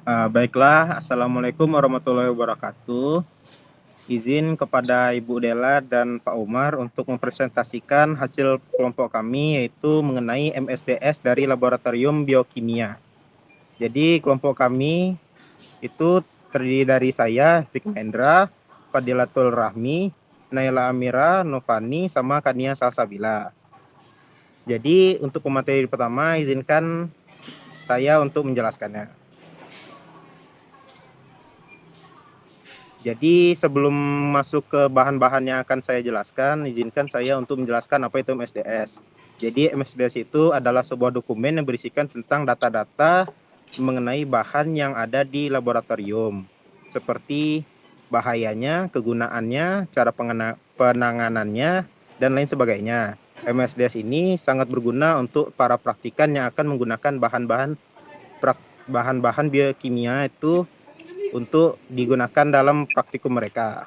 Baiklah, Assalamualaikum warahmatullahi wabarakatuh. Izin kepada Ibu Dela dan Pak Umar untuk mempresentasikan hasil kelompok kami, yaitu mengenai MSDS dari Laboratorium Biokimia. Jadi kelompok kami itu terdiri dari saya, Fik Hendra, Fadilatul Rahmi, Naila Amira, Novani, sama Kania Salsabila. Jadi untuk pemateri pertama, izinkan saya untuk menjelaskannya. Jadi sebelum masuk ke bahan-bahan yang akan saya jelaskan, izinkan saya untuk menjelaskan apa itu MSDS. Jadi MSDS itu adalah sebuah dokumen yang berisikan tentang data-data mengenai bahan yang ada di laboratorium, seperti bahayanya, kegunaannya, cara penanganannya, dan lain sebagainya. MSDS ini sangat berguna untuk para praktikan yang akan menggunakan bahan-bahan biokimia itu untuk digunakan dalam praktikum mereka.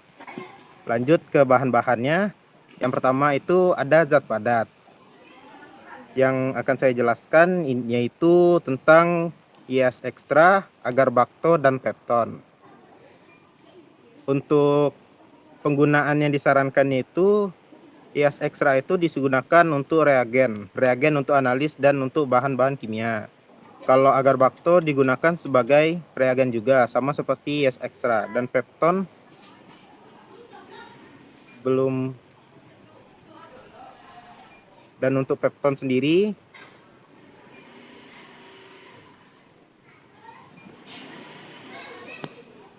Lanjut ke bahan-bahannya. Yang pertama itu ada zat padat. Yang akan saya jelaskan yaitu tentang IAS ekstra, agar bakto, dan pepton. Untuk penggunaan yang disarankan itu IAS ekstra itu digunakan untuk reagen untuk analis dan untuk bahan-bahan kimia. Kalau agar bakto digunakan sebagai reagen juga, sama seperti IAS ekstra. Dan pepton belum. Dan untuk pepton sendiri,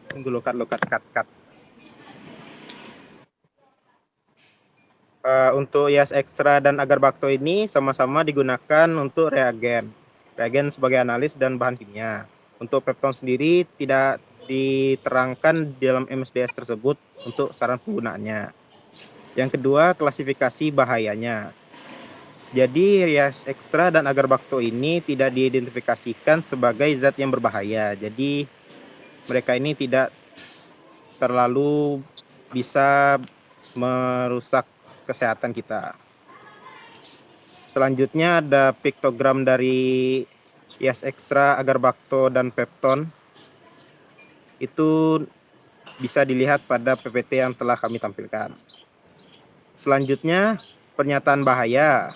tunggu lokat cut. Untuk IAS ekstra dan agar bakto ini sama-sama digunakan untuk reagen sebagai analis dan bahan kimia. Untuk pepton sendiri tidak diterangkan dalam MSDS tersebut untuk saran penggunaannya. Yang kedua, klasifikasi bahayanya. Jadi IAS ekstra dan agar bakto ini tidak diidentifikasikan sebagai zat yang berbahaya. Jadi mereka ini tidak terlalu bisa merusak kesehatan kita. Selanjutnya ada piktogram dari IAS ekstra, agar bakto, dan pepton. Itu bisa dilihat pada PPT yang telah kami tampilkan. Selanjutnya pernyataan bahaya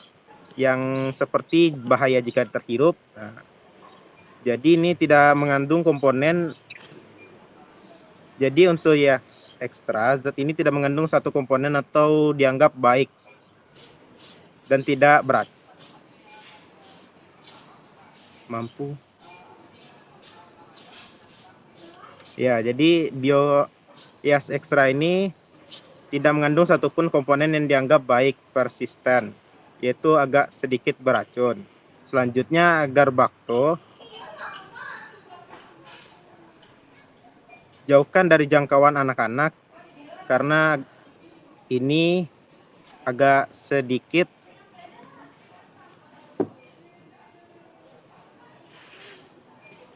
yang seperti bahaya jika terhirup. Jadi ini tidak mengandung komponen. Jadi untuk IAS ekstra, zat ini tidak mengandung satu komponen atau dianggap baik dan tidak berat. Ya, jadi IAS ekstra ini tidak mengandung satupun komponen yang dianggap baik persisten, yaitu agak sedikit beracun. Selanjutnya agar bakto, jauhkan dari jangkauan anak-anak karena ini agak sedikit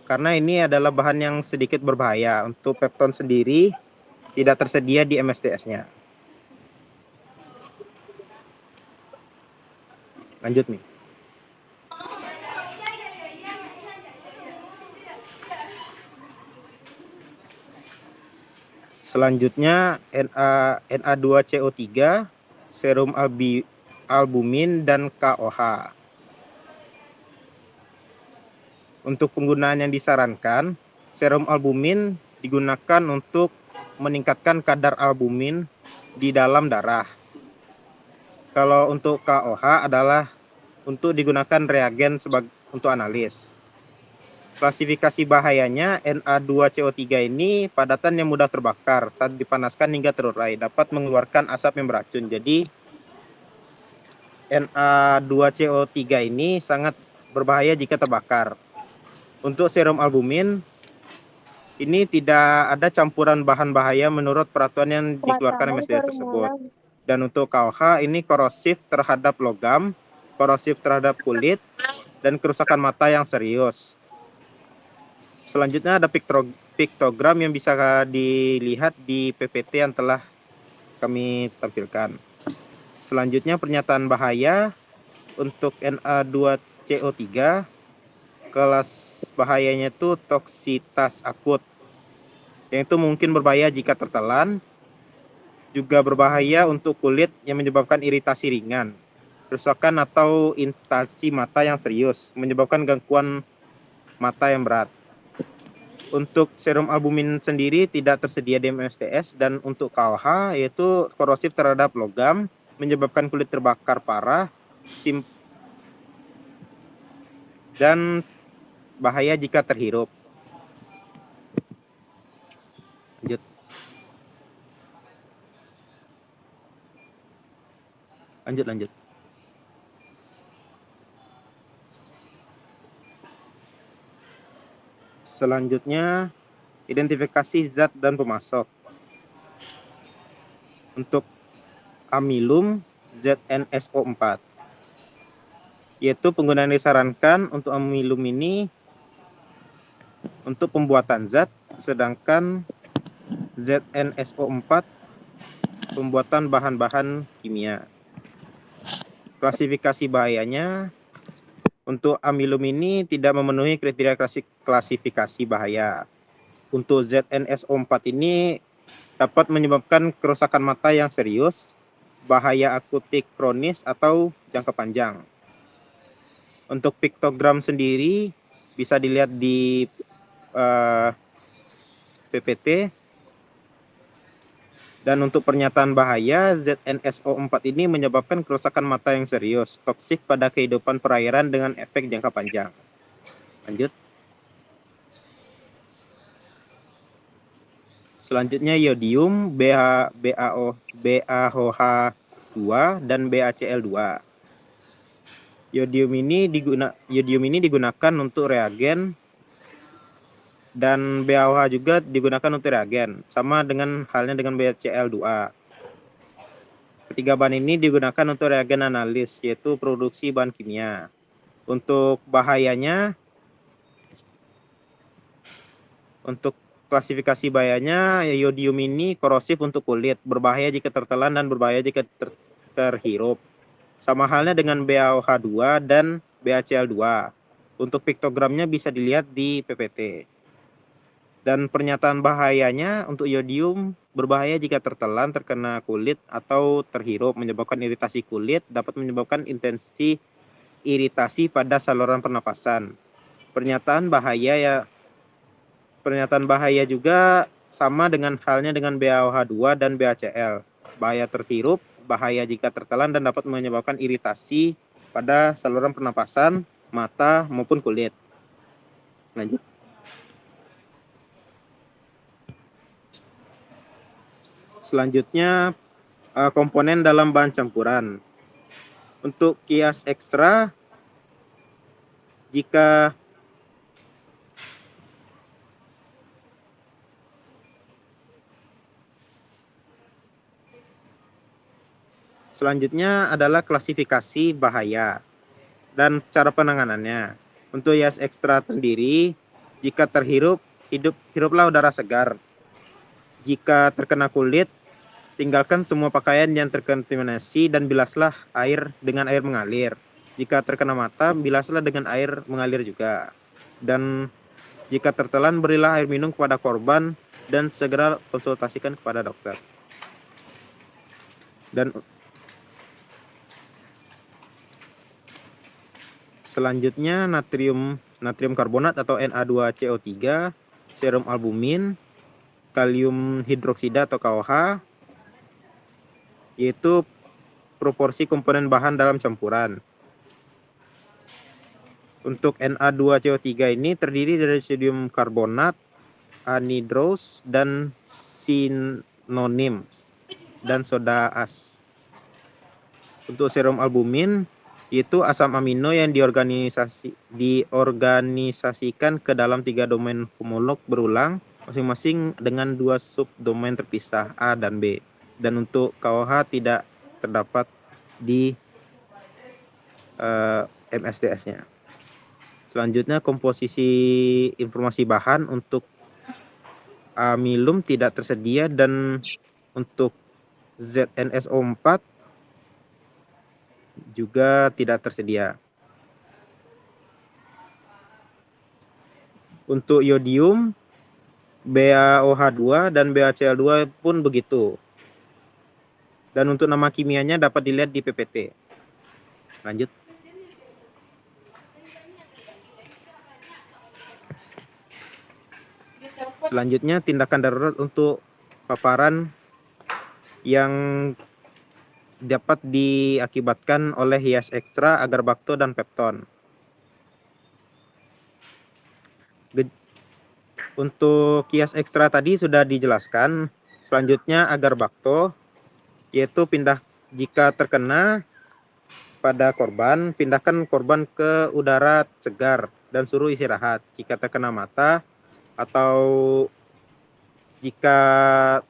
karena ini adalah bahan yang sedikit berbahaya. Untuk pepton sendiri tidak tersedia di MSDS-nya. Lanjut nih. Selanjutnya Na2CO3, serum albumin, dan KOH. Untuk penggunaan yang disarankan, serum albumin digunakan untuk meningkatkan kadar albumin di dalam darah. Kalau untuk KOH adalah untuk digunakan reagen untuk analis. Klasifikasi bahayanya, Na2CO3 ini padatan yang mudah terbakar saat dipanaskan hingga terurai, dapat mengeluarkan asap yang beracun. Jadi Na2CO3 ini sangat berbahaya jika terbakar. Untuk serum albumin, ini tidak ada campuran bahan bahaya menurut peraturan yang dikeluarkan MSDS tersebut. Dan untuk KOH ini korosif terhadap logam, korosif terhadap kulit, dan kerusakan mata yang serius. Selanjutnya ada piktogram yang bisa dilihat di PPT yang telah kami tampilkan. Selanjutnya pernyataan bahaya untuk Na2CO3, bahayanya itu toksitas akut, yang itu mungkin berbahaya jika tertelan, juga berbahaya untuk kulit yang menyebabkan iritasi ringan, kerusakan atau iritasi mata yang serius, menyebabkan gangguan mata yang berat. Untuk serum albumin sendiri tidak tersedia di MSDS, dan untuk KOH yaitu korosif terhadap logam, menyebabkan kulit terbakar parah, dan bahaya jika terhirup. Lanjut. Lanjut. Selanjutnya, identifikasi zat dan pemasok. Untuk amilum ZNSO4, yaitu penggunaan disarankan untuk amilum ini untuk pembuatan zat, sedangkan ZNSO4 pembuatan bahan-bahan kimia. Klasifikasi bahayanya, untuk amilum ini tidak memenuhi kriteria klasifikasi bahaya. Untuk ZNSO4 ini dapat menyebabkan kerusakan mata yang serius, bahaya akutik kronis atau jangka panjang. Untuk piktogram sendiri bisa dilihat di PPT. Dan untuk pernyataan bahaya, ZNSO4 ini menyebabkan kerusakan mata yang serius, toksik pada kehidupan perairan dengan efek jangka panjang. Lanjut. Selanjutnya yodium, BaOH2 dan BaCl2. Yodium ini digunakan untuk reagen, dan BaOH juga digunakan untuk reagen, sama dengan halnya dengan BaCl2. Ketiga bahan ini digunakan untuk reagen analis, yaitu produksi bahan kimia. Untuk bahayanya, untuk klasifikasi bahayanya, yodium ini korosif untuk kulit, berbahaya jika tertelan dan berbahaya jika terhirup. Sama halnya dengan BaOH2 dan BaCl2. Untuk piktogramnya bisa dilihat di PPT. Dan pernyataan bahayanya, untuk yodium berbahaya jika tertelan, terkena kulit, atau terhirup, menyebabkan iritasi kulit, dapat menyebabkan intensi iritasi pada saluran pernapasan. Pernyataan bahaya juga sama dengan halnya dengan BaOH2 dan BaCl. Bahaya terhirup, bahaya jika tertelan, dan dapat menyebabkan iritasi pada saluran pernapasan, mata, maupun kulit. Lanjut. Selanjutnya, komponen dalam bahan campuran. Untuk kias ekstra, jika selanjutnya adalah klasifikasi bahaya dan cara penanganannya. Untuk kias ekstra sendiri, jika terhirup, hiruplah udara segar. Jika terkena kulit, tinggalkan semua pakaian yang terkontaminasi dan bilaslah air dengan air mengalir. Jika terkena mata, bilaslah dengan air mengalir juga. Dan jika tertelan, berilah air minum kepada korban dan segera konsultasikan kepada dokter. Dan selanjutnya natrium karbonat atau Na2CO3, serum albumin, kalium hidroksida atau KOH, yaitu proporsi komponen bahan dalam campuran. Untuk Na2CO3 ini terdiri dari sodium karbonat, anhidrous, dan sinonim, dan soda as. Untuk serum albumin, yaitu asam amino yang diorganisasikan ke dalam 3 domain homolog berulang, masing-masing dengan 2 subdomain terpisah A dan B. Dan untuk KOH tidak terdapat di MSDS-nya. Selanjutnya, komposisi informasi bahan. Untuk amilum tidak tersedia, dan untuk ZNSO4 juga tidak tersedia. Untuk yodium, BaOH2 dan BaCl2 pun begitu. Dan untuk nama kimianya dapat dilihat di PPT. Lanjut. Selanjutnya tindakan darurat untuk paparan yang dapat diakibatkan oleh hias ekstra, agar bakto, dan pepton. Untuk hias ekstra tadi sudah dijelaskan. Selanjutnya agar bakto, yaitu jika terkena pada korban, pindahkan korban ke udara segar dan suruh istirahat. Jika terkena mata atau jika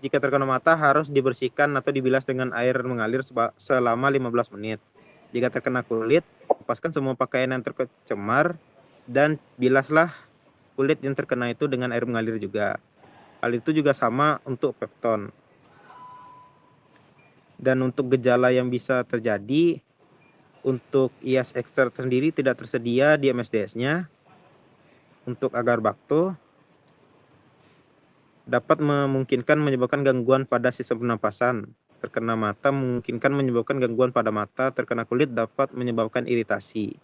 terkena mata harus dibersihkan atau dibilas dengan air mengalir selama 15 menit. Jika terkena kulit, lepaskan semua pakaian yang tercemar dan bilaslah kulit yang terkena itu dengan air mengalir juga. Hal itu juga sama untuk pepton. Dan untuk gejala yang bisa terjadi, untuk IAS ekstra sendiri tidak tersedia di MSDS-nya. Untuk agar bakto dapat memungkinkan menyebabkan gangguan pada sistem pernapasan. Terkena mata memungkinkan menyebabkan gangguan pada mata, terkena kulit dapat menyebabkan iritasi.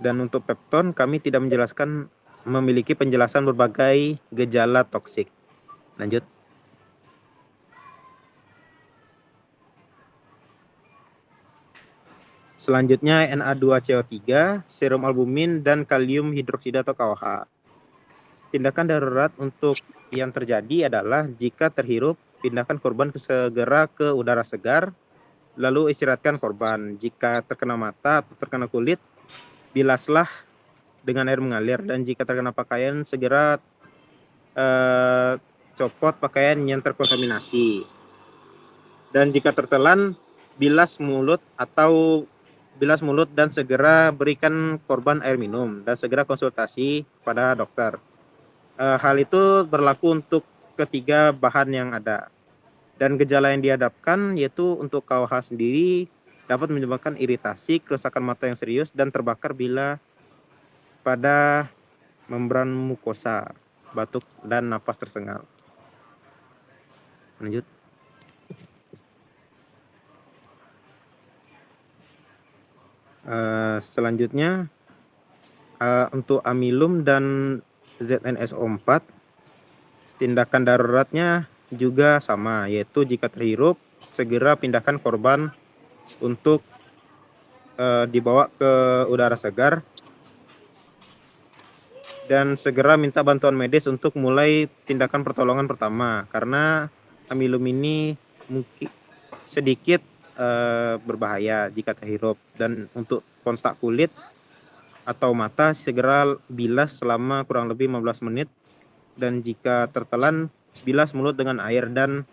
Dan untuk pepton kami tidak memiliki penjelasan berbagai gejala toksik. Lanjut. Selanjutnya Na2CO3, serum albumin, dan kalium hidroksida atau KOH. Tindakan darurat untuk yang terjadi adalah jika terhirup, pindahkan korban segera ke udara segar, lalu istirahatkan korban. Jika terkena mata atau terkena kulit, bilaslah dengan air mengalir, dan jika terkena pakaian segera copot pakaian yang terkontaminasi. Dan jika tertelan, bilas mulut dan segera berikan korban air minum dan segera konsultasi pada dokter. Hal itu berlaku untuk ketiga bahan yang ada. Dan gejala yang dihadapkan yaitu untuk KOH sendiri dapat menyebabkan iritasi, kerusakan mata yang serius, dan terbakar bila pada membran mukosa, batuk, dan napas tersengal. Lanjut. Selanjutnya untuk amilum dan ZNSO4, tindakan daruratnya juga sama, yaitu jika terhirup segera pindahkan korban untuk dibawa ke udara segar dan segera minta bantuan medis untuk mulai tindakan pertolongan pertama, karena amilum ini mungkin sedikit berbahaya jika terhirup. Dan untuk kontak kulit atau mata segera bilas selama kurang lebih 15 menit, dan jika tertelan bilas mulut dengan air dan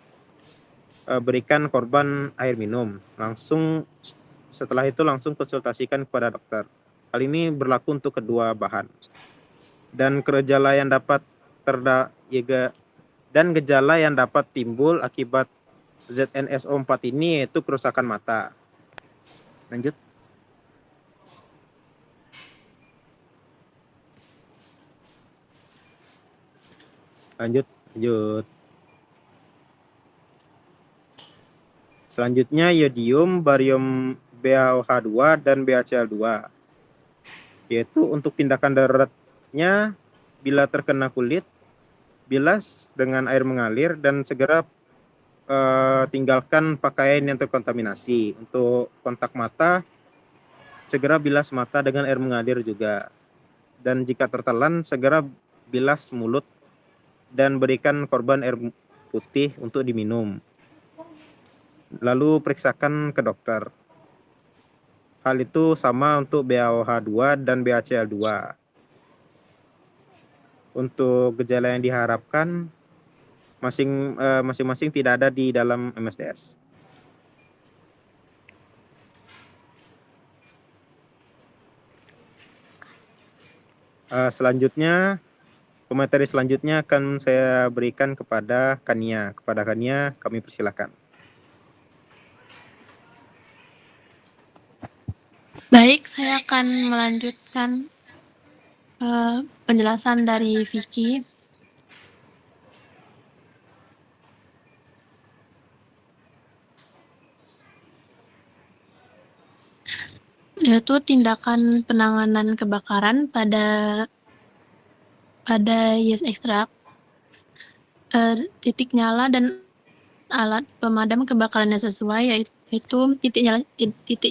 berikan korban air minum. Setelah itu langsung konsultasikan kepada dokter. Hal ini berlaku untuk kedua bahan. Dan gejala yang dapat timbul akibat ZNSO4 ini yaitu kerusakan mata. Lanjut. Selanjutnya yodium, barium BaOH2, dan BaCl2. Yaitu untuk tindakan daruratnya bila terkena kulit, bilas dengan air mengalir dan segera tinggalkan pakaian yang terkontaminasi. Untuk kontak mata, segera bilas mata dengan air mengalir juga. Dan jika tertelan, segera bilas mulut dan berikan korban air putih untuk diminum. Lalu periksakan ke dokter. Hal itu sama untuk BaOH2 dan BaCl2. Untuk gejala yang diharapkan masing-masing tidak ada di dalam MSDS. Selanjutnya, pemateri selanjutnya akan saya berikan kepada Kania. Kepada Kania kami persilakan. Baik, saya akan melanjutkan penjelasan dari Vicky. Yaitu tindakan penanganan kebakaran pada yeast extract, titik nyala dan alat pemadam kebakaran yang sesuai, yaitu titik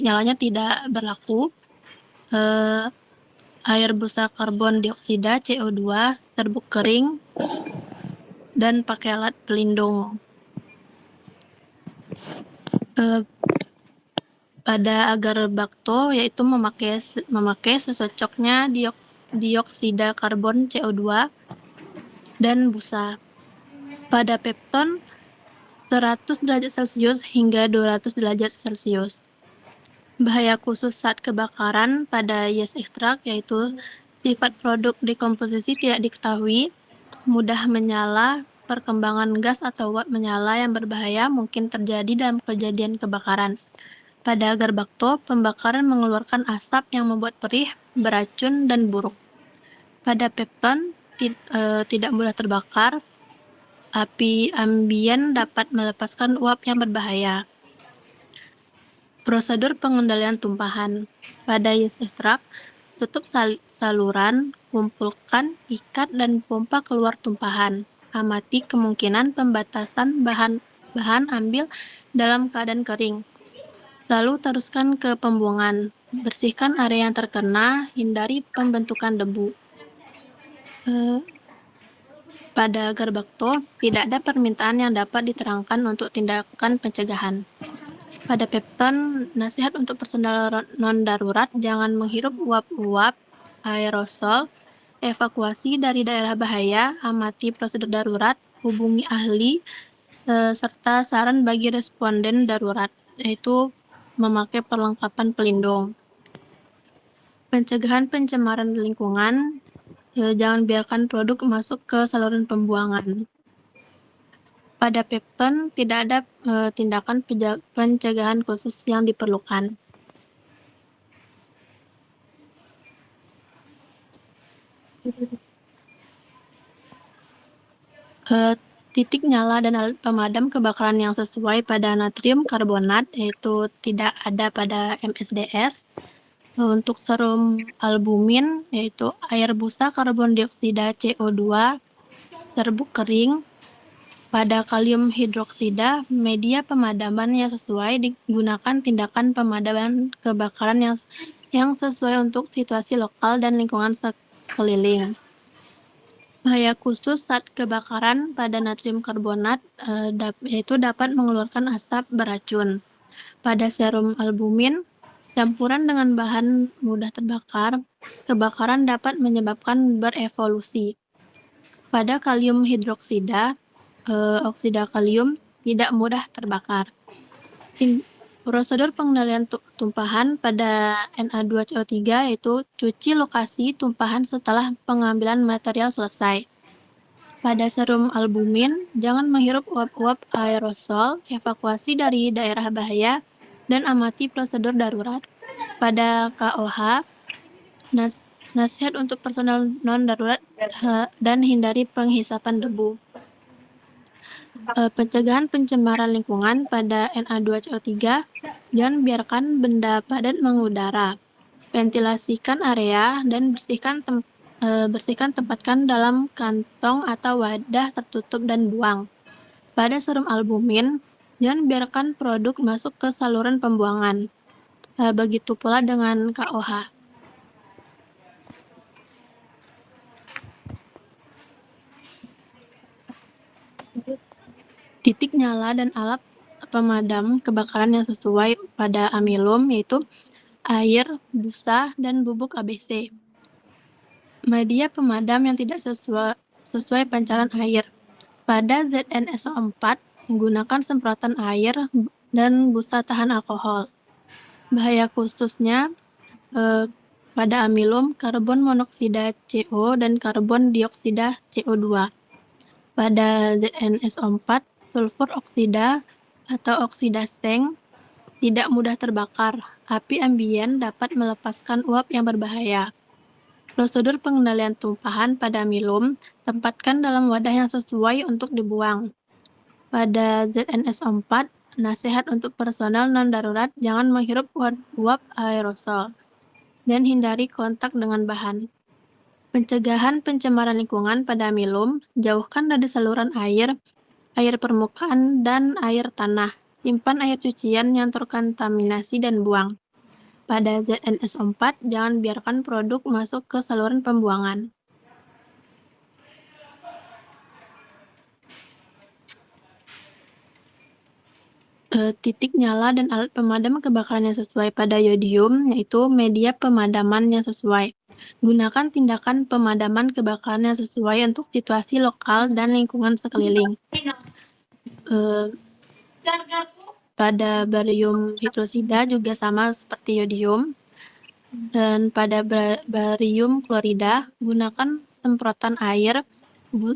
nyalanya tidak berlaku, air busa karbon dioksida CO2, serbuk kering, dan pakai alat pelindung. Pada agar bakto, yaitu memakai sesocoknya dioksida karbon CO2 dan busa. Pada pepton 100 derajat Celcius hingga 200 derajat Celcius. Bahaya khusus saat kebakaran pada yeast extract yaitu sifat produk dekomposisi tidak diketahui, mudah menyala, perkembangan gas atau uap menyala yang berbahaya mungkin terjadi dalam kejadian kebakaran. Pada agar bakto, pembakaran mengeluarkan asap yang membuat perih, beracun, dan buruk. Pada pepton, tidak mudah terbakar. Api ambien dapat melepaskan uap yang berbahaya. Prosedur pengendalian tumpahan. Pada yeast extract, tutup saluran, kumpulkan, ikat, dan pompa keluar tumpahan. Amati kemungkinan pembatasan bahan ambil dalam keadaan kering. Lalu teruskan ke pembuangan. Bersihkan area yang terkena, hindari pembentukan debu. Pada agar bakto, tidak ada permintaan yang dapat diterangkan untuk tindakan pencegahan. Pada pepton, nasihat untuk personel non-darurat, jangan menghirup uap-uap, aerosol, evakuasi dari daerah bahaya, amati prosedur darurat, hubungi ahli, serta saran bagi responden darurat, yaitu memakai perlengkapan pelindung. Pencegahan pencemaran lingkungan, jangan biarkan produk masuk ke saluran pembuangan. Pada pepton tidak ada tindakan pencegahan khusus yang diperlukan. Titik nyala dan alat pemadam kebakaran yang sesuai pada natrium karbonat, yaitu tidak ada pada MSDS. Untuk serum albumin, yaitu air busa karbon dioksida CO2, serbuk kering. Pada kalium hidroksida, media pemadaman yang sesuai digunakan tindakan pemadaman kebakaran yang sesuai untuk situasi lokal dan lingkungan sekeliling. Bahaya khusus saat kebakaran pada natrium karbonat, yaitu dapat mengeluarkan asap beracun. Pada serum albumin, campuran dengan bahan mudah terbakar, kebakaran dapat menyebabkan berevolusi. Pada kalium hidroksida, oksida kalium tidak mudah terbakar. Prosedur pengendalian tumpahan pada Na2CO3 yaitu cuci lokasi tumpahan setelah pengambilan material selesai. Pada serum albumin, jangan menghirup uap-uap aerosol, evakuasi dari daerah bahaya, dan amati prosedur darurat. Pada KOH, nasihat untuk personel non-darurat dan hindari penghisapan debu. Pencegahan pencemaran lingkungan pada Na2CO3, jangan biarkan benda padat mengudara. Ventilasikan area dan tempatkan dalam kantong atau wadah tertutup dan buang. Pada serum albumin, jangan biarkan produk masuk ke saluran pembuangan. Begitu pula dengan KOH. Titik nyala dan alat pemadam kebakaran yang sesuai pada amilum yaitu air, busa, dan bubuk ABC. Media pemadam yang tidak sesuai pancaran air. Pada ZnSO4, menggunakan semprotan air dan busa tahan alkohol. Bahaya khususnya pada amilum, karbon monoksida CO dan karbon dioksida CO2. Pada ZnSO4, sulfur oksida atau oksida seng, tidak mudah terbakar. Api ambien dapat melepaskan uap yang berbahaya. Prosedur pengendalian tumpahan pada milum, tempatkan dalam wadah yang sesuai untuk dibuang. Pada ZNS4, nasihat untuk personel non-darurat jangan menghirup uap aerosol dan hindari kontak dengan bahan. Pencegahan pencemaran lingkungan pada milum, jauhkan dari saluran air, air permukaan, dan air tanah. Simpan air cucian yang terkontaminasi dan buang. Pada ZNS4, jangan biarkan produk masuk ke saluran pembuangan. Titik nyala dan alat pemadam kebakaran yang sesuai pada yodium, yaitu media pemadaman yang sesuai. Gunakan tindakan pemadaman kebakaran yang sesuai untuk situasi lokal dan lingkungan sekeliling. Pada barium hidrosida juga sama seperti yodium. Dan pada barium klorida, gunakan semprotan air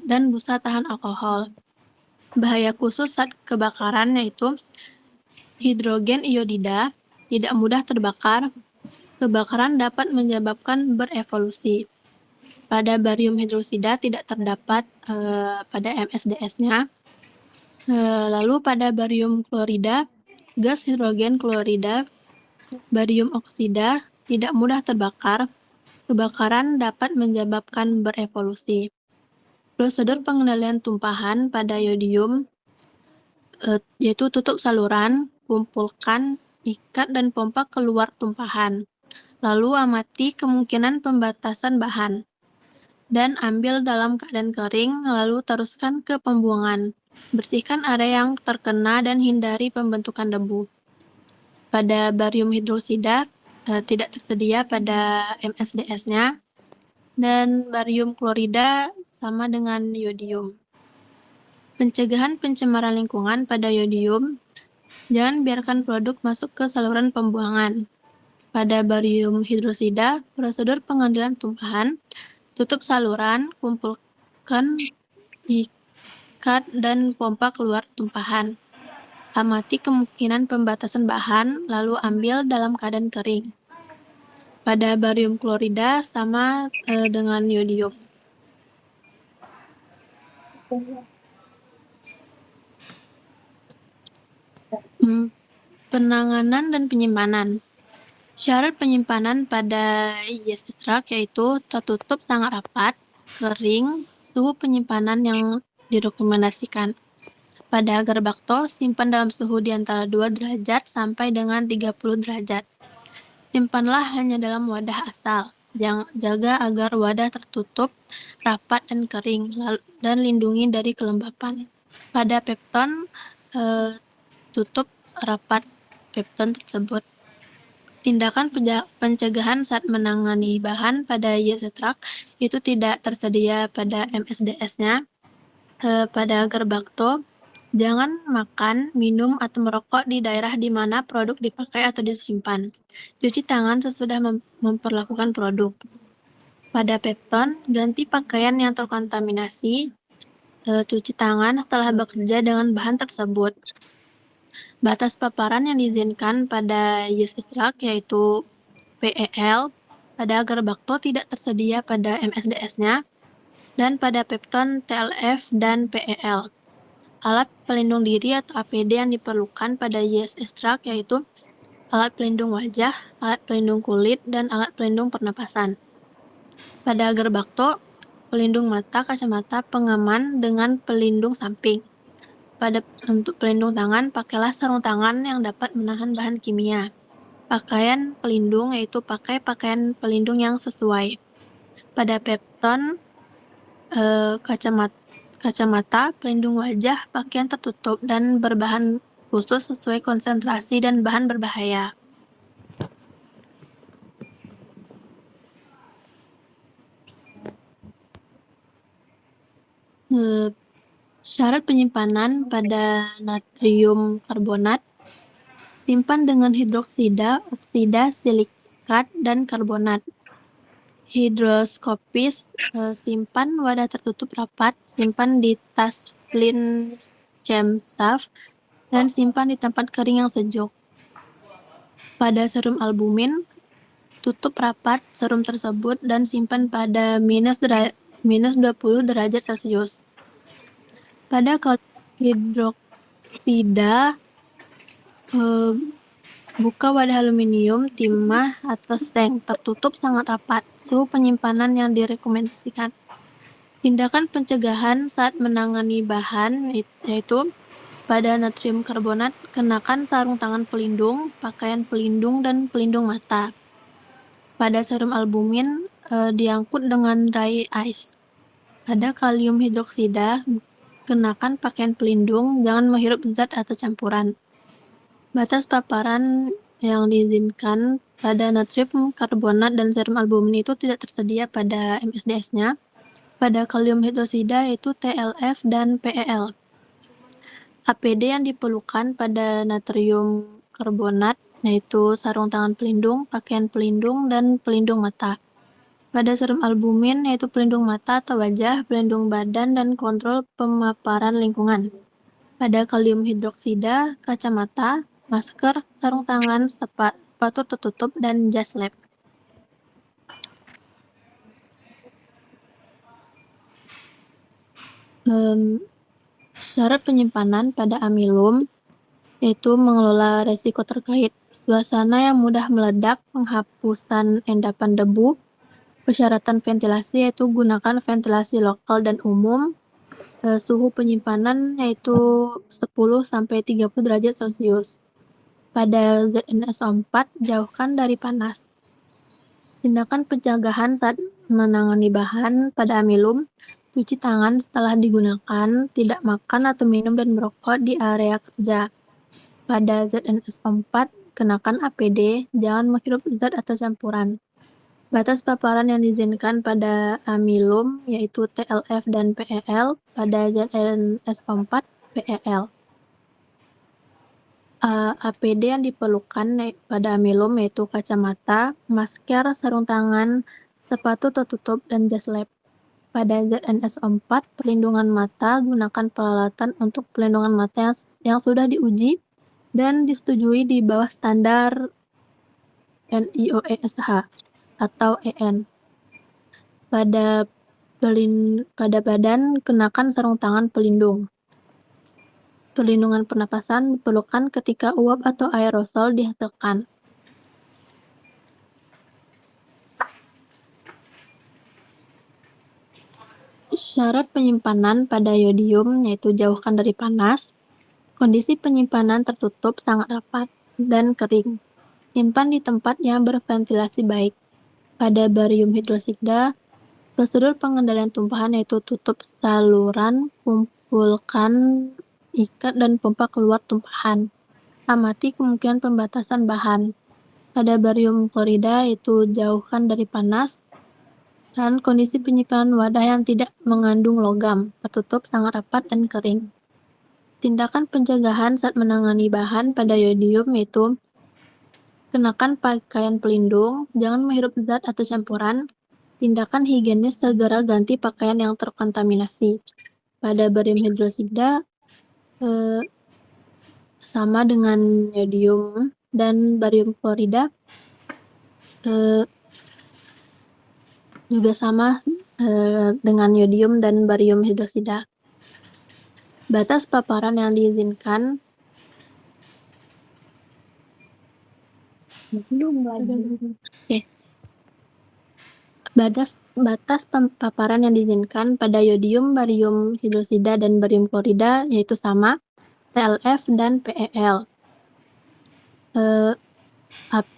dan busa tahan alkohol. Bahaya khusus saat kebakaran yaitu hidrogen iodida tidak mudah terbakar. Kebakaran dapat menyebabkan berevolusi. Pada barium hidrosida tidak terdapat pada MSDS-nya. Lalu pada barium klorida, gas hidrogen klorida, barium oksida tidak mudah terbakar. Kebakaran dapat menyebabkan berevolusi. Prosedur pengendalian tumpahan pada yodium yaitu tutup saluran, kumpulkan, ikat dan pompa keluar tumpahan. Lalu amati kemungkinan pembatasan bahan. Dan ambil dalam keadaan kering, lalu teruskan ke pembuangan. Bersihkan area yang terkena dan hindari pembentukan debu. Pada barium hidrosida tidak tersedia pada MSDS-nya. Dan barium klorida sama dengan yodium. Pencegahan pencemaran lingkungan pada yodium, jangan biarkan produk masuk ke saluran pembuangan. Pada barium hidrosida, prosedur pengendalian tumpahan, tutup saluran, kumpulkan, ikat, dan pompa keluar tumpahan. Amati kemungkinan pembatasan bahan, lalu ambil dalam keadaan kering. Pada barium klorida sama dengan yodium. Penanganan dan penyimpanan. Syarat penyimpanan pada yeast extract yaitu tertutup sangat rapat, kering, suhu penyimpanan yang direkomendasikan. Pada agar bakto, simpan dalam suhu di antara 2 derajat sampai dengan 30 derajat. Simpanlah hanya dalam wadah asal. Jaga agar wadah tertutup, rapat dan kering, dan lindungi dari kelembapan. Pada pepton, tutup rapat pepton tersebut. Tindakan pencegahan saat menangani bahan pada yeast extract itu tidak tersedia pada MSDS-nya. Pada agar bakto, jangan makan, minum, atau merokok di daerah di mana produk dipakai atau disimpan. Cuci tangan sesudah memperlakukan produk. Pada pepton, ganti pakaian yang terkontaminasi, cuci tangan setelah bekerja dengan bahan tersebut. Batas paparan yang diizinkan pada yeast extract yaitu PEL, pada agar bakto tidak tersedia pada MSDS-nya, dan pada pepton TLF dan PEL. Alat pelindung diri atau APD yang diperlukan pada yeast extract yaitu alat pelindung wajah, alat pelindung kulit, dan alat pelindung pernapasan. Pada agar bakto, pelindung mata, kacamata, pengaman dengan pelindung samping. Untuk pelindung tangan, pakailah sarung tangan yang dapat menahan bahan kimia. Pakaian pelindung yaitu pakai pakaian pelindung yang sesuai. Pada pepton, kacamata, pelindung wajah, pakaian tertutup, dan berbahan khusus sesuai konsentrasi dan bahan berbahaya. Syarat penyimpanan pada natrium karbonat, simpan dengan hidroksida, oksida, silikat, dan karbonat. Hidroskopis, simpan wadah tertutup rapat, simpan di tas flint chamshaft, dan simpan di tempat kering yang sejuk. Pada serum albumin, tutup rapat serum tersebut dan simpan pada minus 20 derajat Celcius. Pada kalium hidroksida, buka wadah aluminium, timah, atau seng tertutup sangat rapat. Suhu penyimpanan yang direkomendasikan. Tindakan pencegahan saat menangani bahan yaitu pada natrium karbonat, kenakan sarung tangan pelindung, pakaian pelindung, dan pelindung mata. Pada serum albumin, diangkut dengan dry ice. Pada kalium hidroksida, kenakan pakaian pelindung, jangan menghirup zat atau campuran. Batas paparan yang diizinkan pada natrium karbonat dan serum albumin itu tidak tersedia pada MSDS-nya. Pada kalium hidroksida yaitu TLF dan PEL. APD yang diperlukan pada natrium karbonat yaitu sarung tangan pelindung, pakaian pelindung, dan pelindung mata. Pada serum albumin yaitu pelindung mata atau wajah, pelindung badan, dan kontrol pemaparan lingkungan. Pada kalium hidroksida, kacamata, masker, sarung tangan, sepatu tertutup, dan jas lab. Syarat penyimpanan pada amilum yaitu mengelola resiko terkait suasana yang mudah meledak, penghapusan endapan debu, persyaratan ventilasi yaitu gunakan ventilasi lokal dan umum, suhu penyimpanan yaitu 10-30 derajat Celcius. Pada ZnSO4, jauhkan dari panas. Tindakan pencegahan saat menangani bahan pada amilum, cuci tangan setelah digunakan, tidak makan atau minum dan merokok di area kerja. Pada ZnSO4, kenakan APD, jangan menghirup zat atau campuran. Batas paparan yang diizinkan pada amilum yaitu TLF dan PEL, pada ZnSO4 PEL. APD yang diperlukan pada amilum yaitu kacamata, masker, sarung tangan, sepatu tertutup, dan jas lab. Pada ZnSO4, perlindungan mata, gunakan peralatan untuk perlindungan mata yang sudah diuji dan disetujui di bawah standar NIOESH atau EN. Pada badan, kenakan sarung tangan pelindung. Perlindungan pernapasan diperlukan ketika uap atau aerosol dihasilkan. Syarat penyimpanan pada yodium yaitu jauhkan dari panas. Kondisi penyimpanan tertutup sangat rapat dan kering. Simpan di tempat yang berventilasi baik. Pada barium hidroksida, prosedur pengendalian tumpahan yaitu tutup saluran, kumpulkan, ikat, dan pompa keluar tumpahan. Amati kemungkinan pembatasan bahan. Pada barium klorida yaitu jauhkan dari panas, dan kondisi penyimpanan wadah yang tidak mengandung logam, tertutup sangat rapat dan kering. Tindakan pencegahan saat menangani bahan pada yodium yaitu kenakan pakaian pelindung, jangan menghirup zat atau campuran. Tindakan higienis segera ganti pakaian yang terkontaminasi. Pada barium hidroksida sama dengan yodium dan barium klorida juga sama dengan yodium dan barium hidroksida. Batas paparan yang diizinkan Batas paparan yang diizinkan pada yodium, barium hidroksida, dan barium klorida yaitu sama, TLF dan PEL.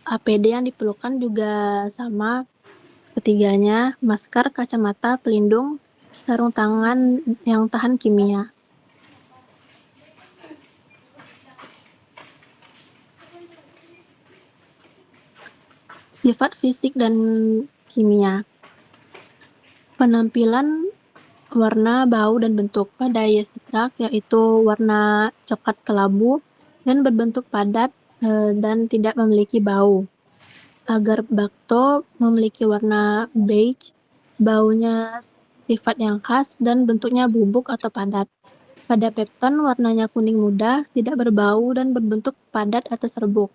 APD yang diperlukan juga sama ketiganya, masker, kacamata, pelindung, sarung tangan yang tahan kimia. Sifat fisik dan kimia. Penampilan, warna, bau, dan bentuk pada yeast-extract yaitu warna coklat kelabu dan berbentuk padat dan tidak memiliki bau. Agar bakto memiliki warna beige, baunya sifat yang khas, dan bentuknya bubuk atau padat. Pada pepton warnanya kuning muda, tidak berbau dan berbentuk padat atau serbuk.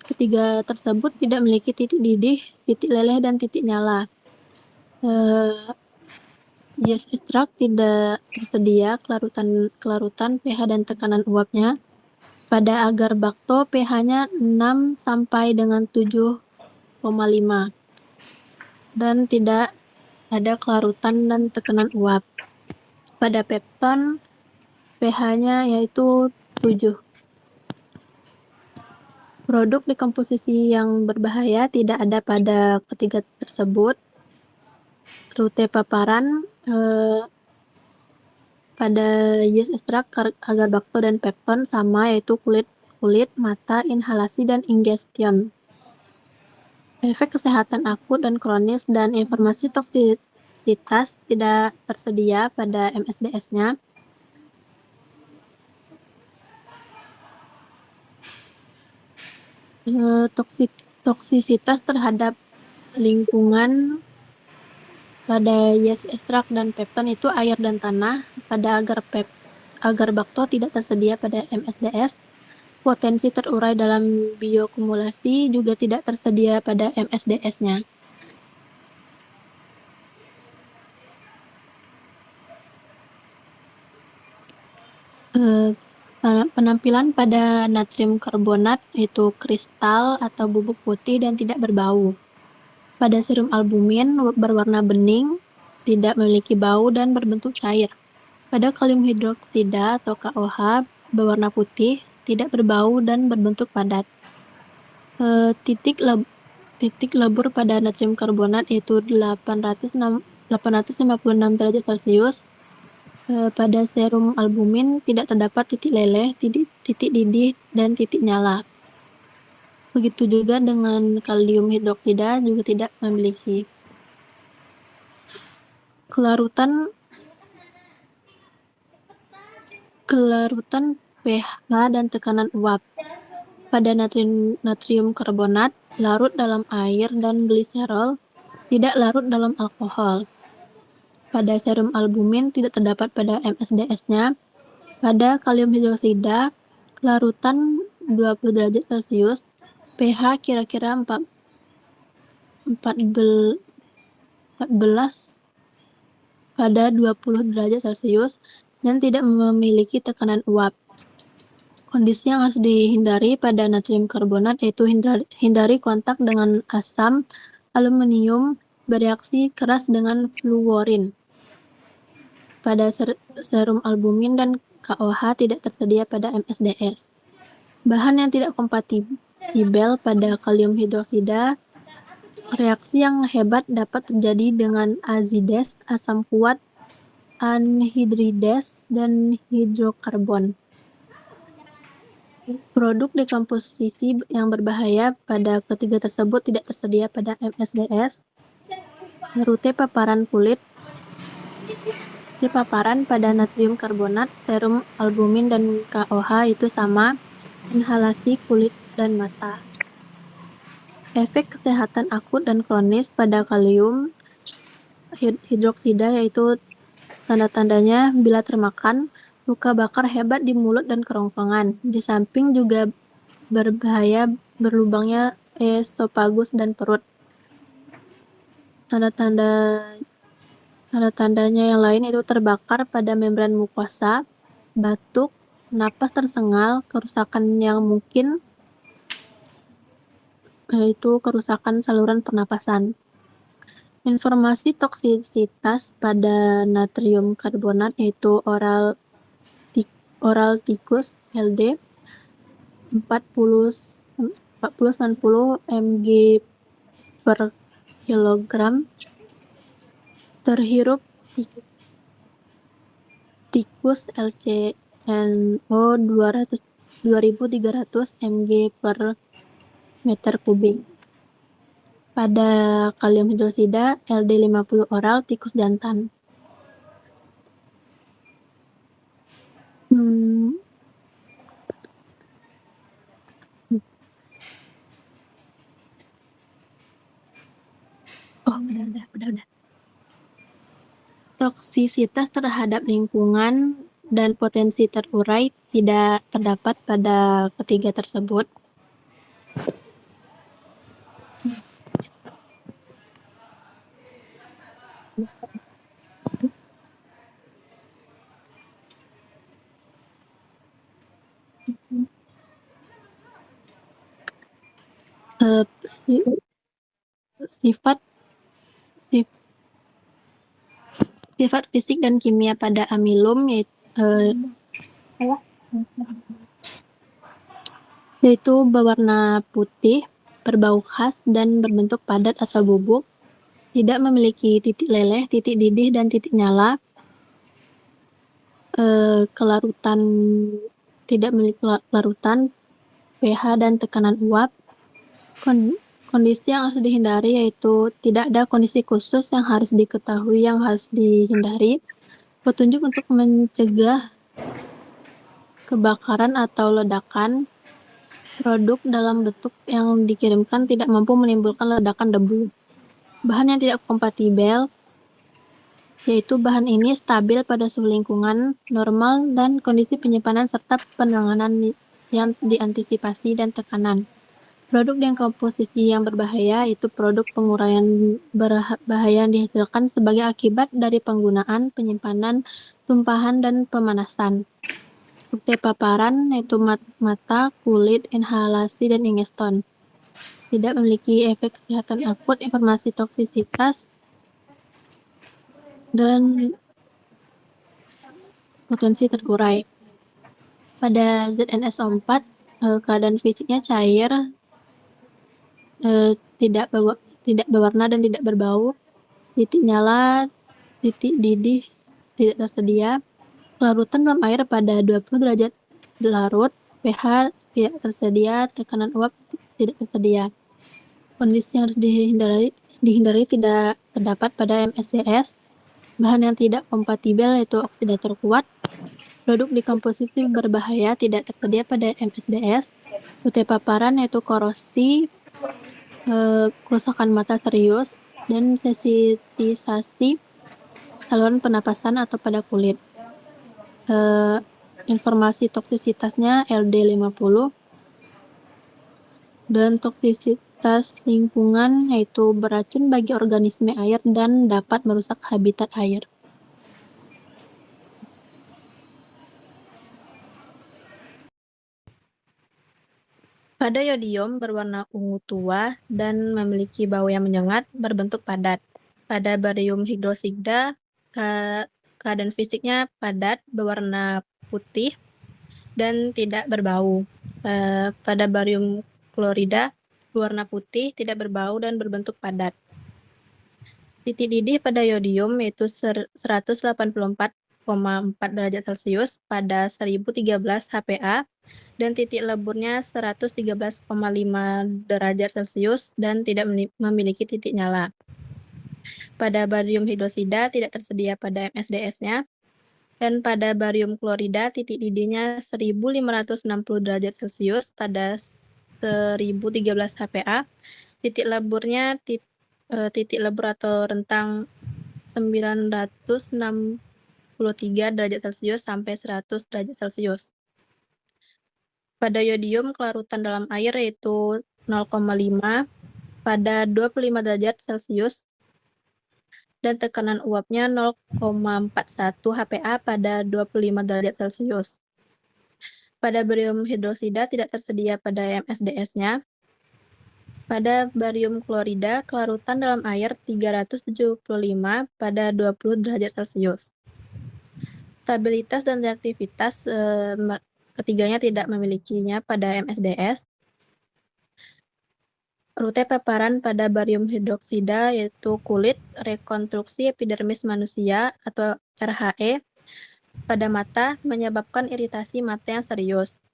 Ketiga tersebut tidak memiliki titik didih, titik leleh, dan titik nyala. Yeast extract tidak tersedia kelarutan, pH, dan tekanan uapnya. Pada agar bakto pH-nya 6 sampai dengan 7,5 dan tidak ada kelarutan dan tekanan uap. Pada pepton pH-nya yaitu 7. Produk dekomposisi yang berbahaya tidak ada pada ketiga tersebut. Rute paparan pada yeast extract, agar bakto, dan pepton sama, yaitu kulit, mata, inhalasi, dan ingestion. Efek kesehatan akut dan kronis dan informasi toksisitas tidak tersedia pada MSDS-nya. Toksisitas terhadap lingkungan pada yeast extract dan pepton itu air dan tanah. Pada agar bakto tidak tersedia pada MSDS. Potensi terurai dalam biokumulasi juga tidak tersedia pada MSDS-nya. Penampilan pada natrium karbonat itu kristal atau bubuk putih dan tidak berbau. Pada serum albumin berwarna bening, tidak memiliki bau dan berbentuk cair. Pada kalium hidroksida atau KOH berwarna putih, tidak berbau dan berbentuk padat. Titik lebur pada natrium karbonat yaitu 856 derajat Celcius. Pada serum albumin tidak terdapat titik leleh, titik didih, dan titik nyala. Begitu juga dengan kalium hidroksida juga tidak memiliki. Kelarutan pH dan tekanan uap. Pada natrium karbonat larut dalam air dan gliserol, tidak larut dalam alkohol. Pada serum albumin tidak terdapat pada MSDS-nya. Pada kalium hidroksida, larutan 20 derajat Celcius, pH kira-kira 14 pada 20 derajat Celcius dan tidak memiliki tekanan uap. Kondisi yang harus dihindari pada natrium karbonat yaitu hindari kontak dengan asam aluminium bereaksi keras dengan fluorin. Pada serum albumin dan KOH tidak tersedia pada MSDS. Bahan yang tidak kompatibel pada kalium hidroksida, reaksi yang hebat dapat terjadi dengan azides, asam kuat, anhidrides, dan hidrokarbon. Produk dekomposisi yang berbahaya pada ketiga tersebut tidak tersedia pada MSDS. Rute paparan kulit. Paparan pada natrium karbonat, serum albumin, dan KOH itu sama, inhalasi, kulit, dan mata. Efek kesehatan akut dan kronis pada kalium hidroksida yaitu tanda-tandanya bila termakan, luka bakar hebat di mulut dan kerongkongan. Di samping juga berbahaya berlubangnya esofagus dan perut. Tanda-tandanya yang lain itu terbakar pada membran mukosa, batuk, napas tersengal, kerusakan yang mungkin yaitu kerusakan saluran pernapasan. Informasi toksisitas pada natrium karbonat yaitu oral tikus LD 40-90 mg per kilogram. Terhirup tikus LCNO 2300 mg per meter kubik. Pada kalium hidroksida LD 50 oral tikus jantan. Udah. Toksisitas terhadap lingkungan dan potensi terurai tidak terdapat pada ketiga tersebut. Sifat sifat fisik dan kimia pada amilum yaitu berwarna putih, berbau khas dan berbentuk padat atau bubuk, tidak memiliki titik leleh, titik didih, dan titik nyala. Kelarutan tidak memiliki larutan, pH dan tekanan uap. Kondisi yang harus dihindari yaitu tidak ada kondisi khusus yang harus diketahui yang harus dihindari. Petunjuk untuk mencegah kebakaran atau ledakan. Produk dalam bentuk yang dikirimkan tidak mampu menimbulkan ledakan debu. Bahan yang tidak kompatibel yaitu bahan ini stabil pada suhu lingkungan normal dan kondisi penyimpanan serta penanganan yang diantisipasi dan tekanan. Produk dengan komposisi yang berbahaya itu produk penguraian bahaya yang dihasilkan sebagai akibat dari penggunaan, penyimpanan, tumpahan, dan pemanasan. Bukti paparan yaitu mata, kulit, inhalasi, dan ingeston. Tidak memiliki efek kesehatan akut, informasi toksisitas, dan potensi terurai. Pada ZNSO4, keadaan fisiknya cair, tidak berwarna dan tidak berbau, titik nyala, titik didih tidak tersedia, larutan dalam air pada 20 derajat larut, pH tidak tersedia, tekanan uap tidak tersedia. Kondisi yang harus dihindari tidak terdapat pada MSDS. Bahan yang tidak kompatibel yaitu oksidator kuat. Produk dekomposisi berbahaya tidak tersedia pada MSDS. Bukti paparan yaitu korosi, kerusakan mata serius, dan sensitisasi saluran pernapasan atau pada kulit. Informasi toksisitasnya LD50 dan toksisitas lingkungan yaitu beracun bagi organisme air dan dapat merusak habitat air. Pada yodium berwarna ungu tua dan memiliki bau yang menyengat, berbentuk padat. Pada barium hidroksida, keadaan fisiknya padat, berwarna putih, dan tidak berbau. Pada barium klorida, berwarna putih, tidak berbau, dan berbentuk padat. Titik didih pada yodium yaitu 184,4 derajat Celcius pada 1013 HPa, dan titik leburnya 113,5 derajat Celcius dan tidak memiliki titik nyala. Pada barium hidroksida tidak tersedia pada MSDS-nya, dan pada barium klorida titik didihnya 1560 derajat Celcius pada 1013 HPa, titik leburnya titik lebur atau rentang 963 derajat Celcius sampai 100 derajat Celcius. Pada yodium kelarutan dalam air yaitu 0,5 pada 25 derajat Celcius dan tekanan uapnya 0,41 HPa pada 25 derajat Celcius. Pada barium hidroksida tidak tersedia pada MSDS-nya. Pada barium klorida, kelarutan dalam air 375 pada 20 derajat Celcius. Stabilitas dan reaktivitas ketiganya tidak memilikinya pada MSDS. Rute paparan pada barium hidroksida yaitu kulit, rekonstruksi epidermis manusia atau RHE pada mata menyebabkan iritasi mata yang serius.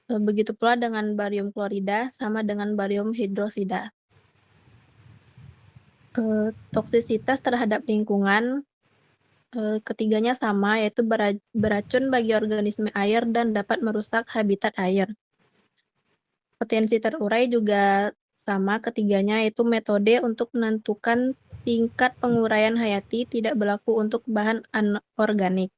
Begitu pula dengan barium klorida sama dengan barium hidroksida. Toksisitas terhadap lingkungan ketiganya sama yaitu beracun bagi organisme air dan dapat merusak habitat air. Potensi terurai juga sama ketiganya yaitu metode untuk menentukan tingkat penguraian hayati tidak berlaku untuk bahan anorganik.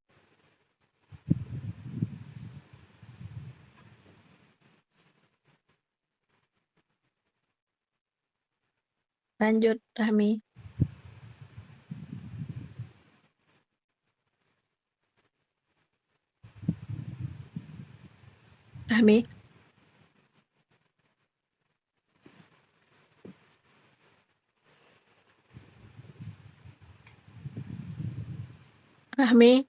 Lanjut, Rahmi. Rahmi. Rahmi.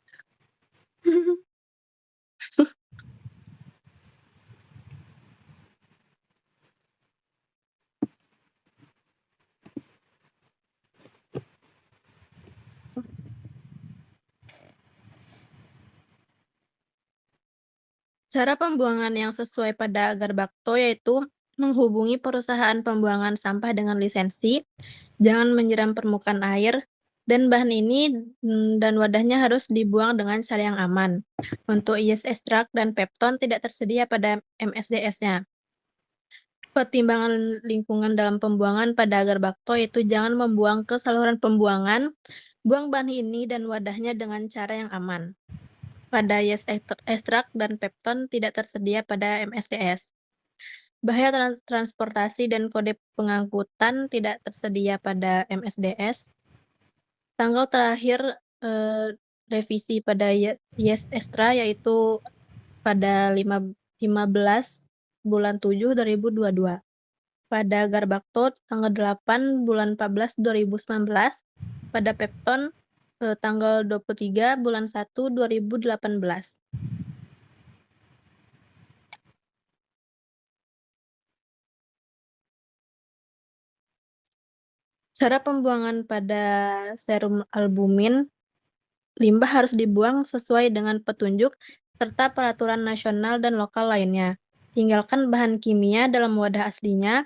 Cara pembuangan yang sesuai pada Agar Bakto yaitu menghubungi perusahaan pembuangan sampah dengan lisensi, jangan menyiram permukaan air, dan bahan ini dan wadahnya harus dibuang dengan cara yang aman. Untuk yeast extract dan pepton tidak tersedia pada MSDS-nya. Pertimbangan lingkungan dalam pembuangan pada Agar Bakto yaitu jangan membuang ke saluran pembuangan, buang bahan ini dan wadahnya dengan cara yang aman. Pada yeast extract dan pepton tidak tersedia pada MSDS. Bahaya transportasi dan kode pengangkutan tidak tersedia pada MSDS. Tanggal terakhir revisi pada yeast extra yaitu pada 15 bulan 7 2022. Pada Agar Bakto tanggal 8 bulan 14 2019. Pada pepton tanggal 23 bulan 1 2018. Cara pembuangan pada serum albumin, limbah harus dibuang sesuai dengan petunjuk serta peraturan nasional dan lokal lainnya. Tinggalkan bahan kimia dalam wadah aslinya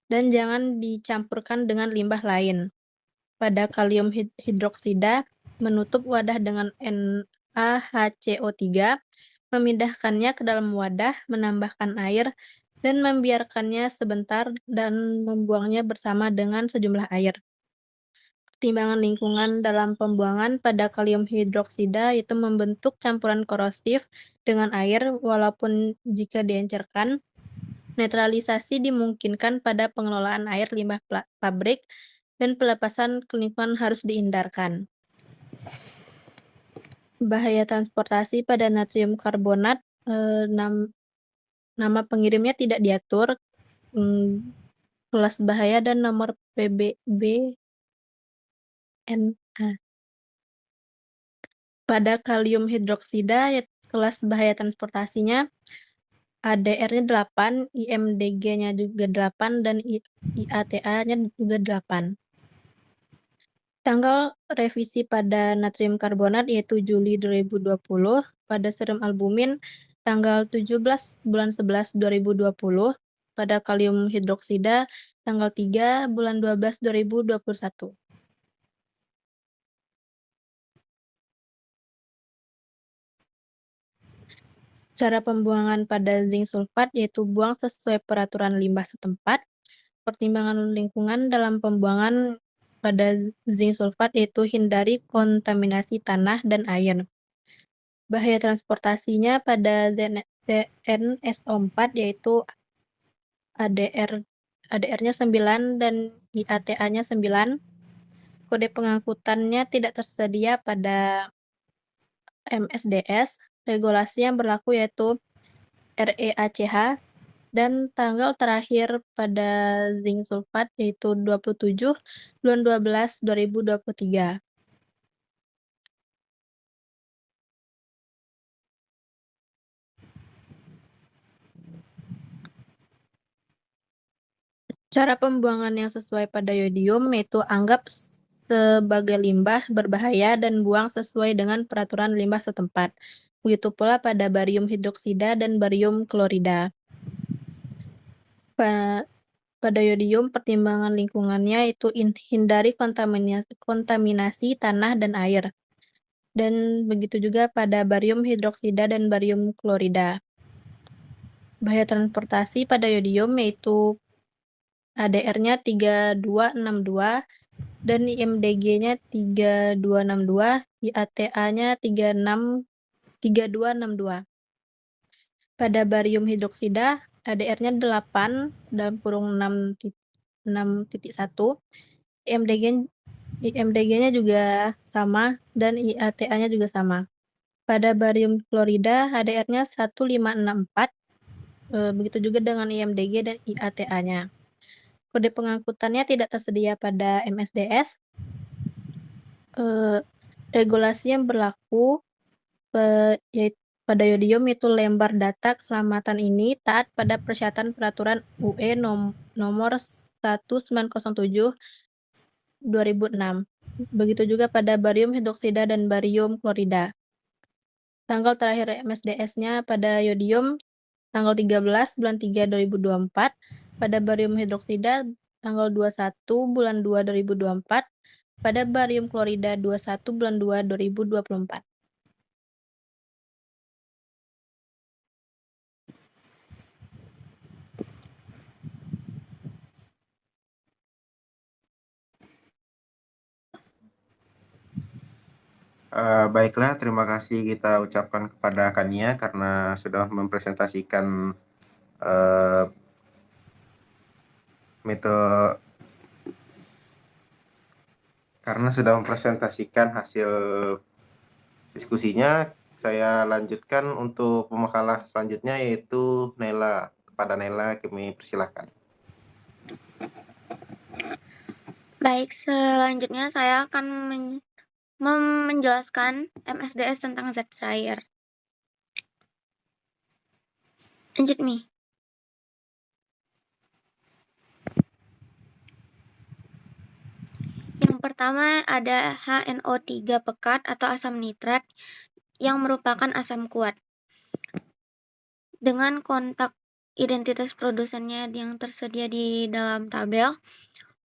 dan jangan dicampurkan dengan limbah lain. Pada kalium hidroksida, menutup wadah dengan NaHCO3, memindahkannya ke dalam wadah, menambahkan air, dan membiarkannya sebentar dan membuangnya bersama dengan sejumlah air. Pertimbangan lingkungan dalam pembuangan pada kalium hidroksida itu membentuk campuran korosif dengan air walaupun jika diencerkan, netralisasi dimungkinkan pada pengelolaan air limbah pabrik dan pelepasan ke lingkungan harus dihindarkan. Bahaya transportasi pada natrium karbonat, nama pengirimnya tidak diatur, kelas bahaya dan nomor PBB NA. Pada kalium hidroksida, kelas bahaya transportasinya ADR-nya 8, IMDG-nya juga 8, dan IATA-nya juga 8. Tanggal revisi pada natrium karbonat yaitu Juli 2020, pada serum albumin tanggal 17 bulan 11 2020, pada kalium hidroksida tanggal 3 bulan 12 2021. Cara pembuangan pada zinc sulfat yaitu buang sesuai peraturan limbah setempat. Pertimbangan lingkungan dalam pembuangan pada zinc sulfat yaitu hindari kontaminasi tanah dan air. Bahaya transportasinya pada ZNSO4 yaitu ADR-nya 9 dan IATA-nya 9. Kode pengangkutannya tidak tersedia pada MSDS. Regulasi yang berlaku yaitu REACH, dan tanggal terakhir pada zinc sulfat yaitu 27 bulan 12 2023. Cara pembuangan yang sesuai pada yodium yaitu anggap sebagai limbah berbahaya dan buang sesuai dengan peraturan limbah setempat. Begitu pula pada barium hidroksida dan barium klorida. Pada yodium, pertimbangan lingkungannya itu hindari kontaminasi tanah dan air. Dan begitu juga pada barium hidroksida dan barium klorida. Bahaya transportasi pada yodium yaitu ADR-nya 3262 dan IMDG-nya 3262, IATA-nya 3262. Pada barium hidroksida, ADR-nya 8 dalam kurung 6.1, IMDG-nya juga sama dan IATA-nya juga sama. Pada barium klorida, ADR-nya 1564, Begitu juga dengan IMDG dan IATA-nya. Kode pengangkutannya tidak tersedia pada MSDS. Regulasi yang berlaku yaitu pada yodium itu lembar data keselamatan ini taat pada persyaratan peraturan UE nomor 1907/2006. Begitu juga pada barium hidroksida dan barium klorida. Tanggal terakhir MSDS-nya pada yodium tanggal 13 bulan 3 2024, pada barium hidroksida tanggal 21 bulan 2 2024, pada barium klorida 21 bulan 2 2024. Baiklah, terima kasih kita ucapkan kepada Kania karena sudah mempresentasikan metode karena sudah mempresentasikan hasil diskusinya. Saya lanjutkan untuk pemakalah selanjutnya yaitu Nela. Kepada Nela kami persilahkan. Baik, selanjutnya saya akan menjelaskan MSDS tentang zat cair. Lanjut, Mi. Yang pertama ada HNO3 pekat atau asam nitrat yang merupakan asam kuat. Dengan kontak identitas produsennya yang tersedia di dalam tabel,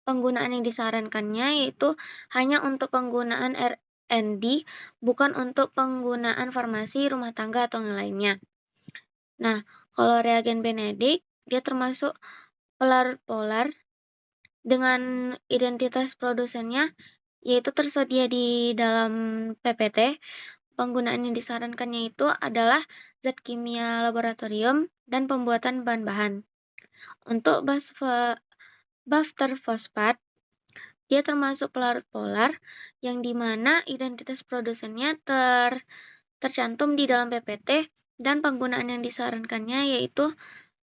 penggunaan yang disarankannya yaitu hanya untuk penggunaan R&D, bukan untuk penggunaan farmasi, rumah tangga, atau yang lainnya. Nah, kalau reagen Benedict, dia termasuk pelarut polar dengan identitas produsennya yaitu tersedia di dalam PPT. Penggunaan yang disarankannya itu adalah zat kimia laboratorium dan pembuatan bahan-bahan. Untuk buffer fosfat, dia termasuk pelarut polar yang dimana identitas produsennya tercantum di dalam PPT, dan penggunaan yang disarankannya yaitu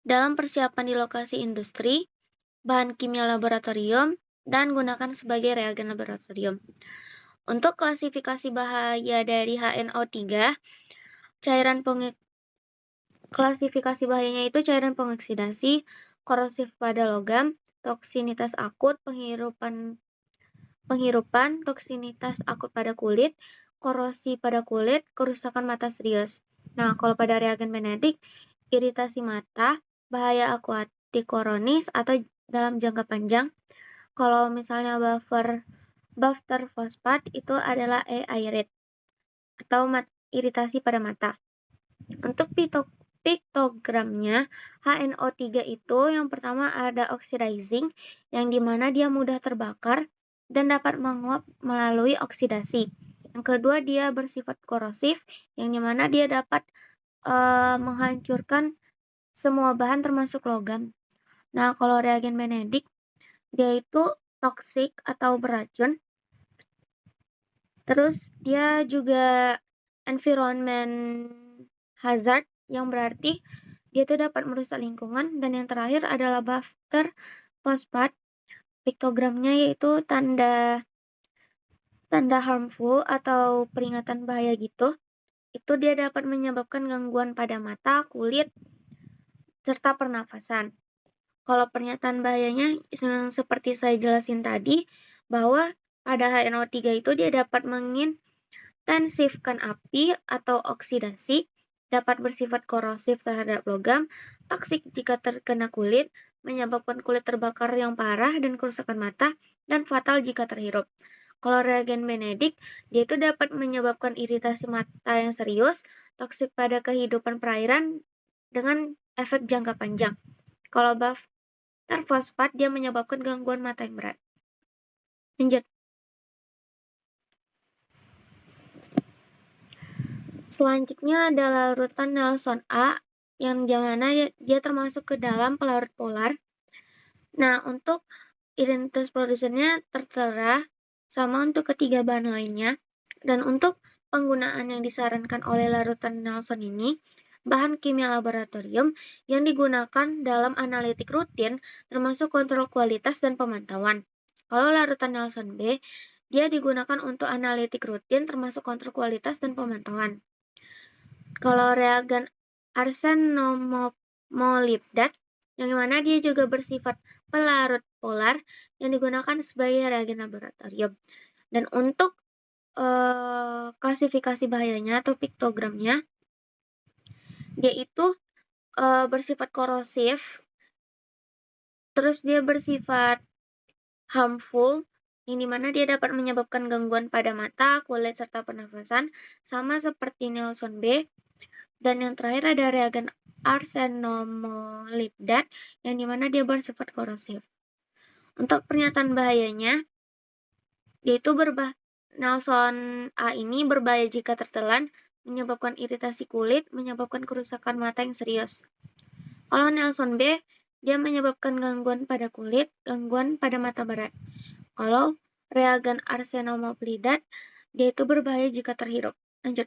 dalam persiapan di lokasi industri, bahan kimia laboratorium, dan gunakan sebagai reagen laboratorium. Untuk klasifikasi bahaya dari HNO3, klasifikasi bahayanya itu cairan pengoksidasi, korosif pada logam, toksinitas akut, penghirupan, toksinitas akut pada kulit, korosi pada kulit, kerusakan mata serius. Nah, kalau pada reagen Benedict, iritasi mata, bahaya akuatik koronis atau dalam jangka panjang. Kalau misalnya buffer fosfat itu adalah E-irit atau iritasi pada mata. Untuk piktogramnya, HNO3 itu yang pertama ada oxidizing, yang dimana dia mudah terbakar dan dapat menguap melalui oksidasi. Yang kedua, dia bersifat korosif, yang dimana dia dapat menghancurkan semua bahan termasuk logam. Nah, kalau reagen Benedict, dia itu toksik atau beracun. Terus dia juga environment hazard, yang berarti dia itu dapat merusak lingkungan. Dan yang terakhir adalah buffer fosfat. Piktogramnya yaitu tanda harmful atau peringatan bahaya gitu. Itu dia dapat menyebabkan gangguan pada mata, kulit, serta pernafasan. Kalau pernyataan bahayanya seperti saya jelasin tadi, bahwa pada HNO3 itu dia dapat mengintensifkan api atau oksidasi, dapat bersifat korosif terhadap logam, toksik jika terkena kulit, menyebabkan kulit terbakar yang parah dan kerusakan mata, dan fatal jika terhirup. Kalau reagen Benedict, dia itu dapat menyebabkan iritasi mata yang serius, toksik pada kehidupan perairan dengan efek jangka panjang. Kalau buffer fosfat, dia menyebabkan gangguan mata yang berat. Lanjut. Selanjutnya adalah larutan Nelson A, yang dimana dia termasuk ke dalam pelarut polar. Nah, untuk identitas produsennya tertera sama untuk ketiga bahan lainnya. Dan untuk penggunaan yang disarankan oleh larutan Nelson ini, bahan kimia laboratorium yang digunakan dalam analitik rutin, termasuk kontrol kualitas dan pemantauan. Kalau larutan Nelson B, dia digunakan untuk analitik rutin, termasuk kontrol kualitas dan pemantauan. Kalau reagen arsenomolibdat, yang mana dia juga bersifat pelarut polar yang digunakan sebagai reagen laboratorium. Dan untuk klasifikasi bahayanya atau piktogramnya, dia itu bersifat korosif, terus dia bersifat harmful, yang dimana dia dapat menyebabkan gangguan pada mata, kulit, serta pernafasan, sama seperti Nelson B. Dan yang terakhir ada reagen arsenomolibdat, yang dimana dia bersifat korosif. Untuk pernyataan bahayanya, yaitu Nelson A ini berbahaya jika tertelan, menyebabkan iritasi kulit, menyebabkan kerusakan mata yang serius. Kalau Nelson B, dia menyebabkan gangguan pada kulit, gangguan pada mata berat. Kalau reagen arsenomolibdat, dia itu berbahaya jika terhirup. Lanjut.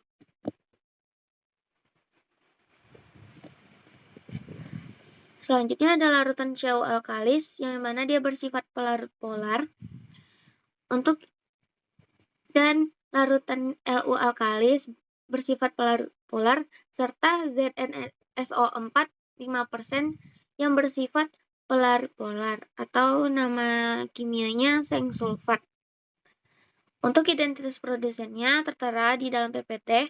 Selanjutnya ada larutan CaO alkalis, yang mana dia bersifat pelarut polar. Dan larutan Lu alkalis bersifat pelarut polar, serta ZnSO4 5% yang bersifat pelarut polar, atau nama kimianya seng sulfat. Untuk identitas produsennya tertera di dalam PPT.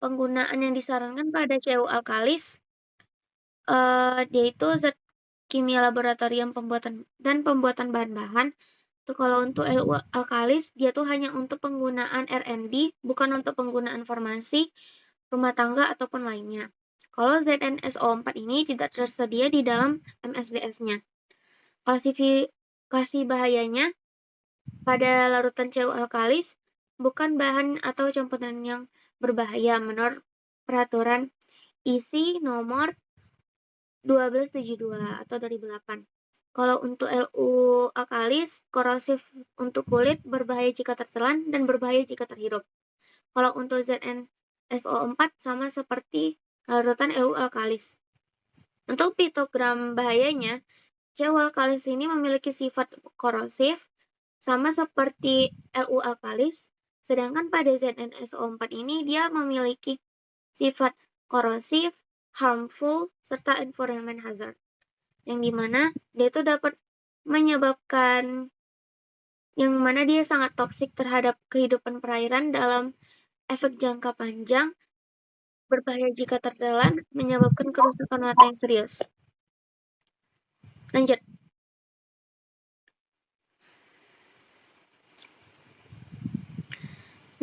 Penggunaan yang disarankan pada CaO alkalis, yaitu zat kimia laboratorium pembuatan bahan-bahan. Kalau untuk Lu alkalis, dia tuh hanya untuk penggunaan R&D, bukan untuk penggunaan farmasi, rumah tangga, ataupun lainnya. Kalau ZnSO4 ini tidak tersedia di dalam MSDS-nya. Klasifikasi bahayanya pada larutan CaO alkalis bukan bahan atau campuran yang berbahaya menurut peraturan ISI nomor 1272 atau 2008. Kalau untuk Lu alkalis, korosif untuk kulit, berbahaya jika tertelan, dan berbahaya jika terhirup. Kalau untuk ZnSO4 sama seperti larutan Lu alkalis. Untuk piktogram bahayanya, CaO alkalis ini memiliki sifat korosif, sama seperti Lu alkalis, sedangkan pada ZnSO4 ini dia memiliki sifat korosif, harmful, serta environment hazard. Yang dimana dia itu dapat menyebabkan, yang mana dia sangat toksik terhadap kehidupan perairan dalam efek jangka panjang, berbahaya jika tertelan, menyebabkan kerusakan mata yang serius. Lanjut.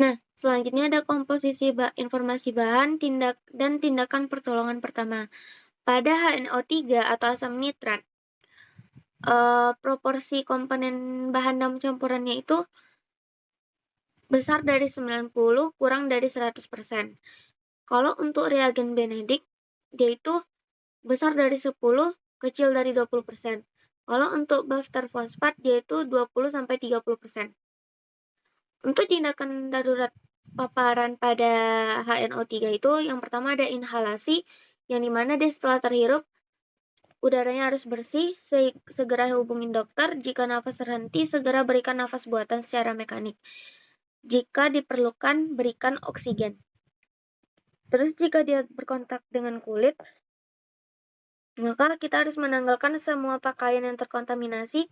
Nah, selanjutnya ada komposisi informasi bahan, dan tindakan pertolongan pertama. Pada HNO3 atau asam nitrat, proporsi komponen bahan dalam campurannya itu besar dari 90 kurang dari 100%. Kalau untuk reagen Benedict, dia itu besar dari 10, kecil dari 20%. Kalau untuk baftar fosfat, dia itu 20-30%. Untuk tindakan darurat paparan pada HNO3 itu, yang pertama ada inhalasi, yang dimana dia setelah terhirup, udaranya harus bersih, segera hubungin dokter. Jika nafas terhenti, segera berikan nafas buatan secara mekanik. Jika diperlukan, berikan oksigen. Terus jika dia berkontak dengan kulit, maka kita harus menanggalkan semua pakaian yang terkontaminasi,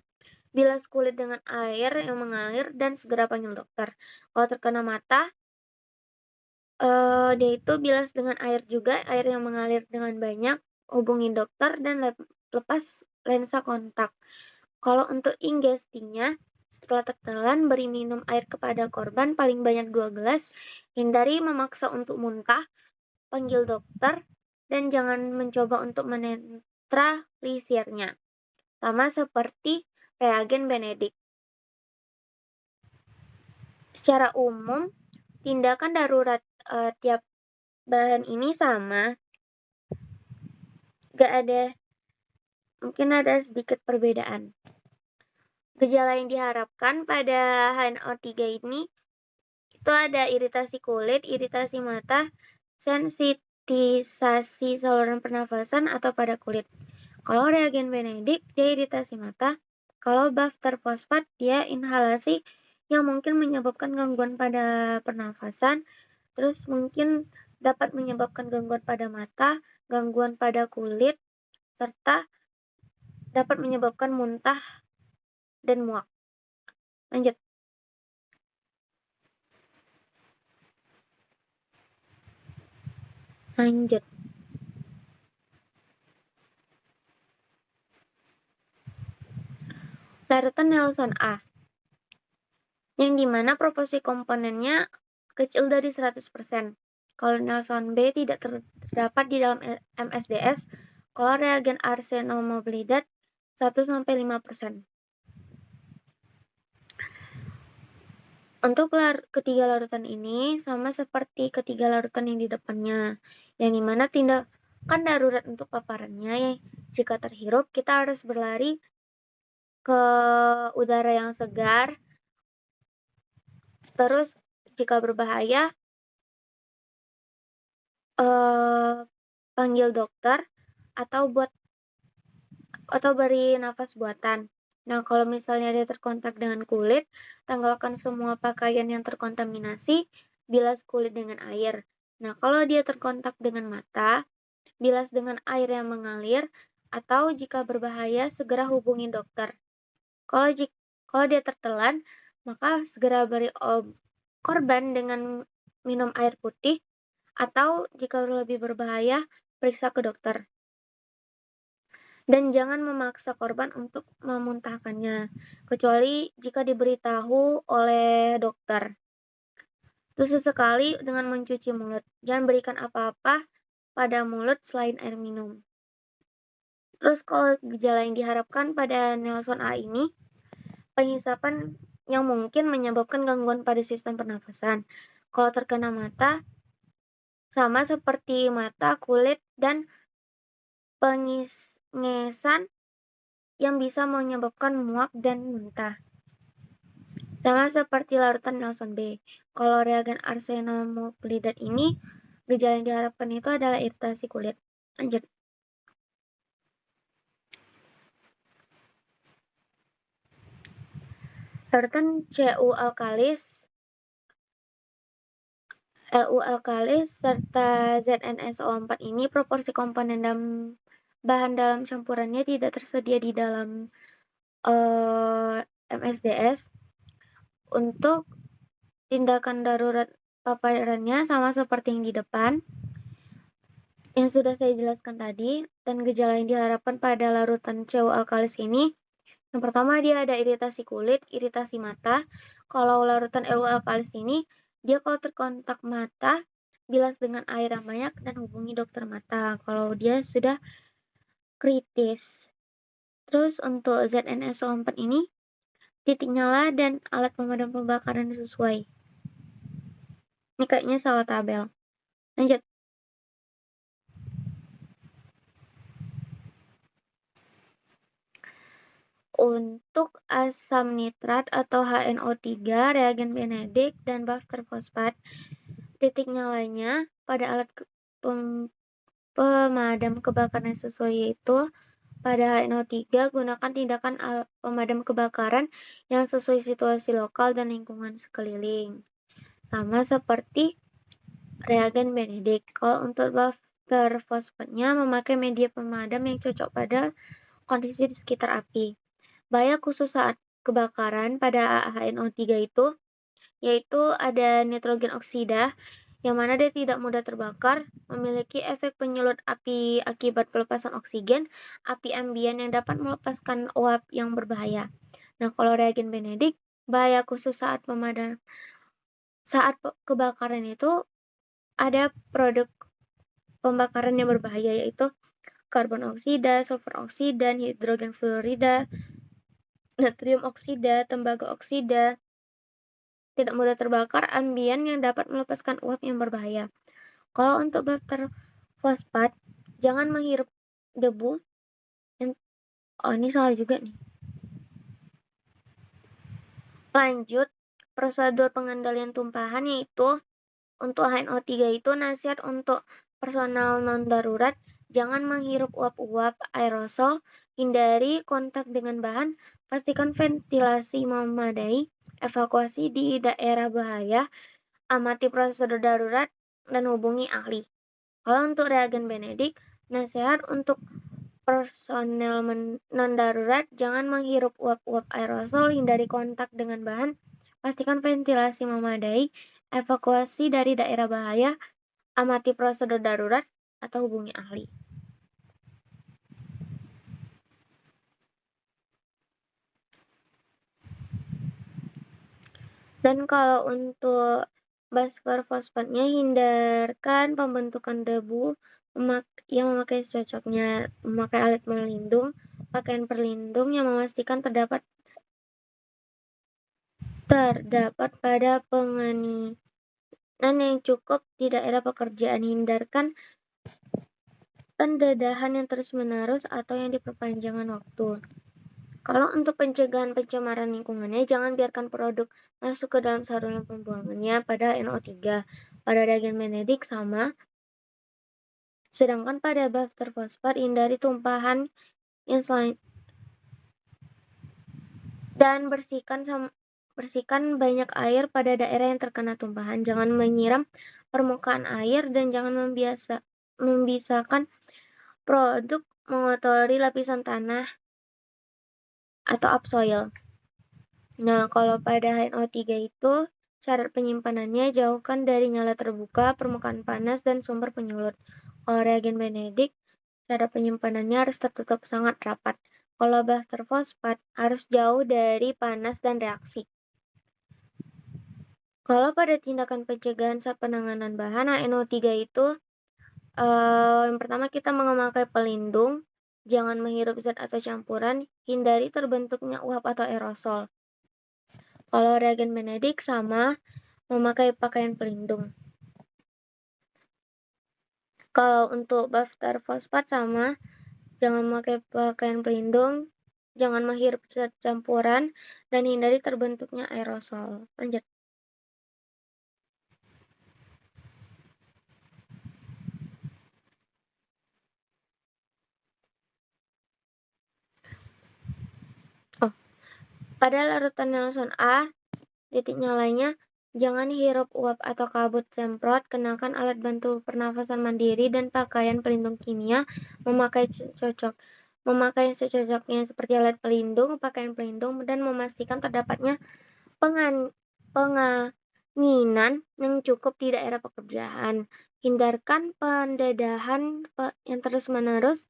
bilas kulit dengan air yang mengalir, dan segera panggil dokter. Kalau terkena mata, dia itu bilas dengan air juga, air yang mengalir dengan banyak, hubungi dokter, dan lepas lensa kontak. Kalau untuk ingestinya, setelah tertelan, beri minum air kepada korban paling banyak 2 gelas, hindari memaksa untuk muntah, panggil dokter, dan jangan mencoba untuk menetralisirnya. Sama seperti reagen Benedict. Secara umum, tindakan darurat tiap bahan ini sama. Mungkin ada sedikit perbedaan. Gejala yang diharapkan pada HNO3 ini itu ada iritasi kulit, iritasi mata, iritisasi saluran pernafasan atau pada kulit. Kalau reagen benedik, dia iritasi mata. Kalau buffer fosfat, dia inhalasi yang mungkin menyebabkan gangguan pada pernafasan. Terus mungkin dapat menyebabkan gangguan pada mata, gangguan pada kulit, serta dapat menyebabkan muntah dan muak. Lanjut. Larutan Nelson A, yang dimana proporsi komponennya kecil dari 100%. Kalau Nelson B tidak terdapat di dalam MSDS, kalau reagen arsenomoblidat 1-5%. Untuk ketiga larutan ini sama seperti ketiga larutan yang di depannya, yang dimana tindakan darurat untuk paparannya, jika terhirup kita harus berlari ke udara yang segar. Terus jika berbahaya panggil dokter atau beri nafas buatan. Nah, kalau misalnya dia terkontak dengan kulit, tanggalkan semua pakaian yang terkontaminasi, bilas kulit dengan air. Nah, kalau dia terkontak dengan mata, bilas dengan air yang mengalir, atau jika berbahaya, segera hubungi dokter. Kalau dia tertelan, maka segera beri korban dengan minum air putih, atau jika lebih berbahaya, periksa ke dokter. Dan jangan memaksa korban untuk memuntahkannya, kecuali jika diberitahu oleh dokter. Terus sesekali dengan mencuci mulut. Jangan berikan apa-apa pada mulut selain air minum. Terus kalau gejala yang diharapkan pada Nelson A ini, penghisapan yang mungkin menyebabkan gangguan pada sistem pernafasan. Kalau terkena mata, sama seperti mata, kulit, dan pengesan yang bisa menyebabkan muak dan muntah. Sama seperti larutan Nelson B. Kalau reagen arsenomoblidat ini, gejala yang diharapkan itu adalah iritasi kulit. Lanjut. Larutan Cu alkalis, Lu alkalis, serta ZnSO4 ini proporsi komponen bahan dalam campurannya tidak tersedia di dalam MSDS. Untuk tindakan darurat paparannya sama seperti yang di depan, yang sudah saya jelaskan tadi, dan gejala yang diharapkan pada larutan Cu alkalis ini, yang pertama dia ada iritasi kulit, iritasi mata. Kalau larutan Lu alkalis ini, dia kalau terkontak mata, bilas dengan air yang banyak dan hubungi dokter mata kalau dia sudah kritis. Terus untuk ZnSO4 ini, titik nyala dan alat pemadam pembakaran sesuai. Ini kayaknya salah tabel. Lanjut. Untuk asam nitrat atau HNO3, reagen benedik, dan buffer fosfat, titik nyalanya pada alat pemadam kebakaran sesuai yaitu pada HNO3 gunakan tindakan pemadam kebakaran yang sesuai situasi lokal dan lingkungan sekeliling. Sama seperti reagen benedik. Kalau untuk buffer fosfatnya memakai media pemadam yang cocok pada kondisi di sekitar api. Bahaya khusus saat kebakaran pada HNO3 itu, yaitu ada nitrogen oksida, yang mana dia tidak mudah terbakar, memiliki efek penyulut api akibat pelepasan oksigen, api ambien yang dapat melepaskan uap yang berbahaya. Nah, kalau reagen benedik, bahaya khusus saat kebakaran itu ada produk pembakaran yang berbahaya, yaitu karbon oksida, sulfur oksida, hidrogen fluorida, natrium oksida, tembaga oksida, tidak mudah terbakar, ambien yang dapat melepaskan uap yang berbahaya. Kalau untuk buffer fosfat, jangan menghirup debu. Ini salah juga nih. Lanjut, prosedur pengendalian tumpahan yaitu untuk HNO3 itu nasihat untuk personal non-darurat, jangan menghirup uap-uap aerosol, hindari kontak dengan bahan, pastikan ventilasi memadai, evakuasi di daerah bahaya, amati prosedur darurat, dan hubungi ahli. Kalau untuk reagen benedik, nasihat untuk personel non-darurat, jangan menghirup uap-uap aerosol, hindari kontak dengan bahan, pastikan ventilasi memadai, evakuasi dari daerah bahaya, amati prosedur darurat, atau hubungi ahli. Dan kalau untuk Basfer fosfatnya, hindarkan pembentukan debu yang memakai secocoknya, memakai alat pelindung, pakaian pelindung yang memastikan terdapat pada pengeningan yang cukup di daerah pekerjaan. Hindarkan pendedahan yang terus-menerus atau yang diperpanjangan waktu. Kalau untuk pencegahan pencemaran lingkungannya, jangan biarkan produk masuk ke dalam saluran pembuangannya pada NO3. Pada reagen benedik sama. Sedangkan pada buffer fosfat, hindari tumpahan yang selain dan bersihkan banyak air pada daerah yang terkena tumpahan. Jangan menyiram permukaan air dan jangan membiasakan produk mengotori lapisan tanah atau upsoil. Nah, kalau pada HNO3 itu syarat penyimpanannya jauhkan dari nyala terbuka, permukaan panas, dan sumber penyulut. Kalau reagen benedik, syarat penyimpanannya harus tertutup sangat rapat. Kalau buffer fosfat harus jauh dari panas dan reaksi. Kalau pada tindakan pencegahan saat penanganan bahan HNO3 itu, yang pertama kita memakai pelindung, jangan menghirup zat atau campuran, hindari terbentuknya uap atau aerosol. Kalau reagen benedik sama, memakai pakaian pelindung. Kalau untuk buffer fosfat sama, jangan memakai pakaian pelindung, jangan menghirup zat campuran, dan hindari terbentuknya aerosol. Lanjut. Pada larutan Nelson A, titik nyalanya, jangan hirup uap atau kabut semprot, kenakan alat bantu pernafasan mandiri dan pakaian pelindung kimia, memakai secocoknya seperti alat pelindung, pakaian pelindung, dan memastikan terdapatnya penganginan yang cukup di daerah pekerjaan. Hindarkan pendedahan yang terus-menerus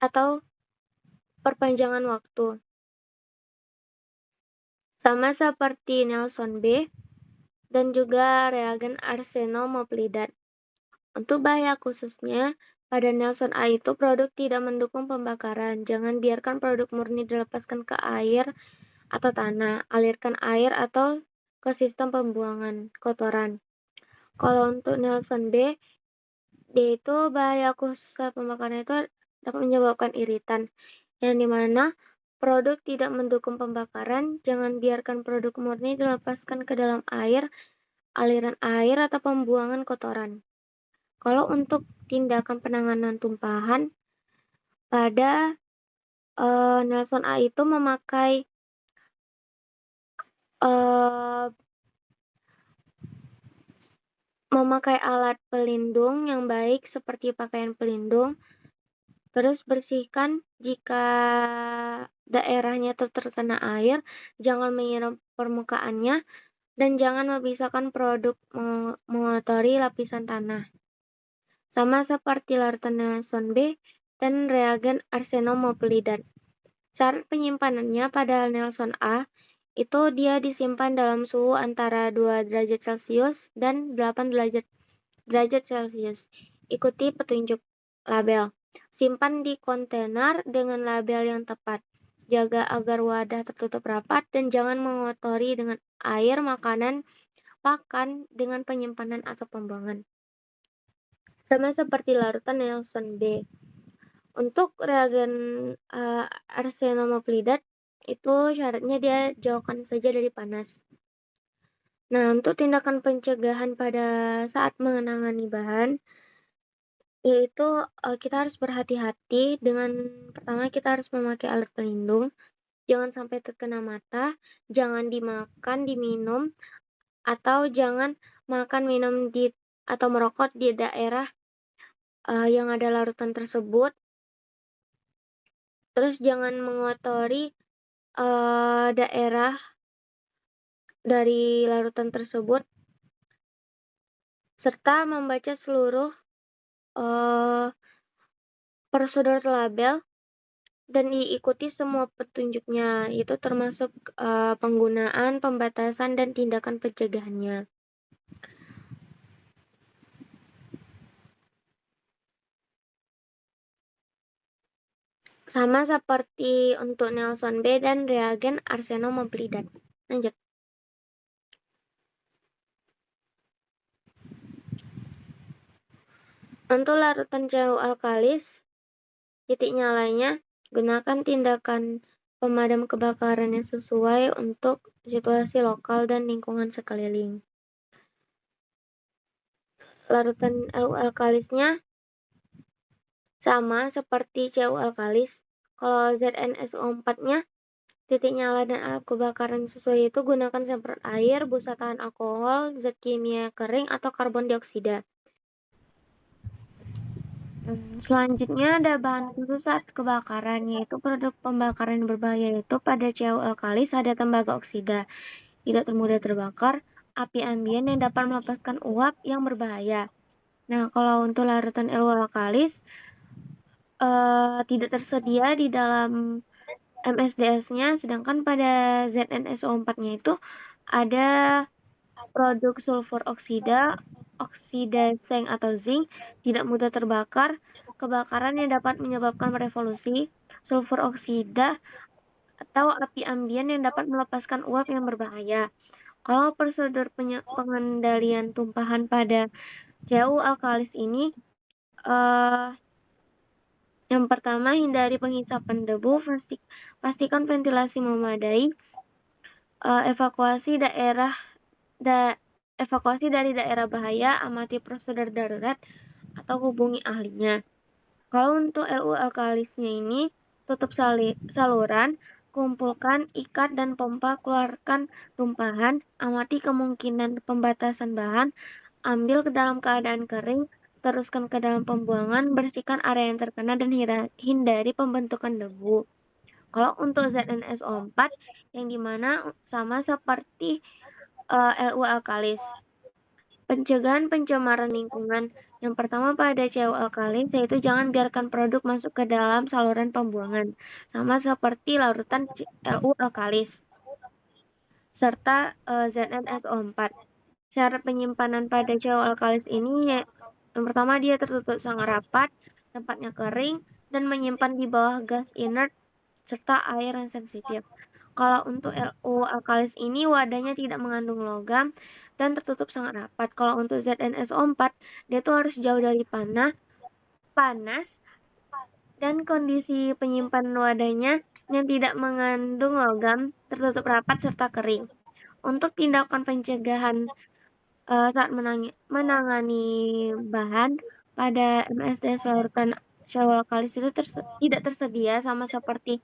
atau perpanjangan waktu. Sama seperti Nelson B dan juga reagen arsenomoplidat. Untuk bahaya khususnya, pada Nelson A itu produk tidak mendukung pembakaran. Jangan biarkan produk murni dilepaskan ke air atau tanah. Alirkan air atau ke sistem pembuangan kotoran. Kalau untuk Nelson B, dia itu bahaya khusus saat pembakaran itu dapat menyebabkan iritan, yang dimana produk tidak mendukung pembakaran. Jangan biarkan produk murni dilepaskan ke dalam air, aliran air, atau pembuangan kotoran. Kalau untuk tindakan penanganan tumpahan, pada Nelson A itu memakai alat pelindung yang baik seperti pakaian pelindung. Terus bersihkan jika daerahnya terkena air, jangan menyiram permukaannya, dan jangan memisahkan produk mengotori lapisan tanah. Sama seperti larutan Nelson B dan reagen arsenomoplidat. Syarat penyimpanannya pada Nelson A itu dia disimpan dalam suhu antara 2 derajat Celcius dan 8 derajat Celcius. Ikuti petunjuk label. Simpan di kontainer dengan label yang tepat. Jaga agar wadah tertutup rapat dan jangan mengotori dengan air, makanan, pakan dengan penyimpanan atau pembuangan. Sama seperti larutan Nelson B. Untuk reagen arsenomoplidat itu syaratnya dia jauhkan saja dari panas. Nah, untuk tindakan pencegahan pada saat menangani bahan, yaitu, kita harus berhati-hati dengan pertama kita harus memakai alat pelindung, jangan sampai terkena mata, jangan dimakan, diminum, atau jangan makan, minum atau merokok di daerah, yang ada larutan tersebut. Terus jangan mengotori, daerah dari larutan tersebut, serta membaca seluruh, prosedur label dan diikuti semua petunjuknya, itu termasuk, penggunaan, pembatasan, dan tindakan pencegahannya. Sama seperti untuk Nelson B dan reagen arsenomoblidat. Lanjut. Untuk larutan CaO alkalis, titik nyalanya gunakan tindakan pemadam kebakaran yang sesuai untuk situasi lokal dan lingkungan sekeliling. Larutan LU alkalisnya sama seperti CaO alkalis. Kalau ZnSO4-nya, titik nyala dan alat kebakaran sesuai itu gunakan semprot air, busa tahan alkohol, zat kimia kering, atau karbon dioksida. Selanjutnya ada bahan khusus saat kebakaran, yaitu produk pembakaran yang berbahaya itu pada CaO alkalis ada tembaga oksida, tidak mudah terbakar, api ambien yang dapat melepaskan uap yang berbahaya. Nah, kalau untuk larutan LU alkalis, tidak tersedia di dalam MSDS-nya, sedangkan pada ZnSO4-nya itu ada produk sulfur oksida, oksida seng atau zinc, tidak mudah terbakar, kebakaran yang dapat menyebabkan revolusi, sulfur oksida, atau api ambien yang dapat melepaskan uap yang berbahaya. Kalau prosedur pengendalian tumpahan pada CaO alkalis ini, yang pertama hindari penghisapan debu, pastikan ventilasi memadai, evakuasi dari daerah bahaya, amati prosedur darurat, atau hubungi ahlinya. Kalau untuk LU alkalisnya ini, tutup saluran, kumpulkan, ikat, dan pompa, keluarkan tumpahan, amati kemungkinan pembatasan bahan, ambil ke dalam keadaan kering, teruskan ke dalam pembuangan, bersihkan area yang terkena, dan hindari pembentukan debu. Kalau untuk ZnSO4, yang dimana sama seperti LU alkalis. Pencegahan pencemaran lingkungan. Yang pertama pada CaO alkalis, yaitu jangan biarkan produk masuk ke dalam saluran pembuangan, sama seperti larutan LU alkalis, serta ZnSO4. Cara penyimpanan pada CaO alkalis ini, yang pertama dia tertutup sangat rapat, tempatnya kering, dan menyimpan di bawah gas inert, serta air yang sensitif. Kalau untuk LU alkalis ini wadahnya tidak mengandung logam dan tertutup sangat rapat. Kalau untuk ZnSO4, dia tuh harus jauh dari panas, dan kondisi penyimpanan wadahnya yang tidak mengandung logam, tertutup rapat, serta kering. Untuk tindakan pencegahan saat menangani bahan pada MSD larutan CaO alkalis itu tidak tersedia sama seperti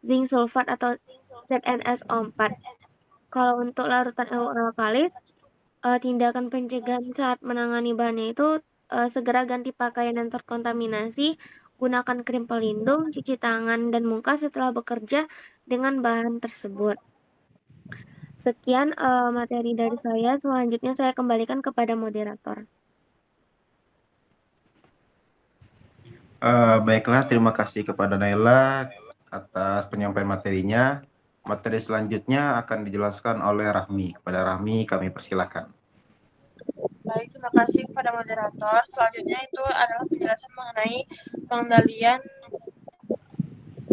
zinc sulfat atau ZnSO4. Kalau untuk larutan LU alkalis, tindakan pencegahan saat menangani bahannya itu segera ganti pakaian yang terkontaminasi, gunakan krim pelindung, cuci tangan dan muka setelah bekerja dengan bahan tersebut. Sekian materi dari saya. Selanjutnya saya kembalikan kepada moderator. Baiklah, terima kasih kepada Naila atas penyampaian materinya. Materi selanjutnya akan dijelaskan oleh Rahmi. Kepada Rahmi kami persilakan. Baik, terima kasih kepada moderator. Selanjutnya itu adalah penjelasan mengenai pengendalian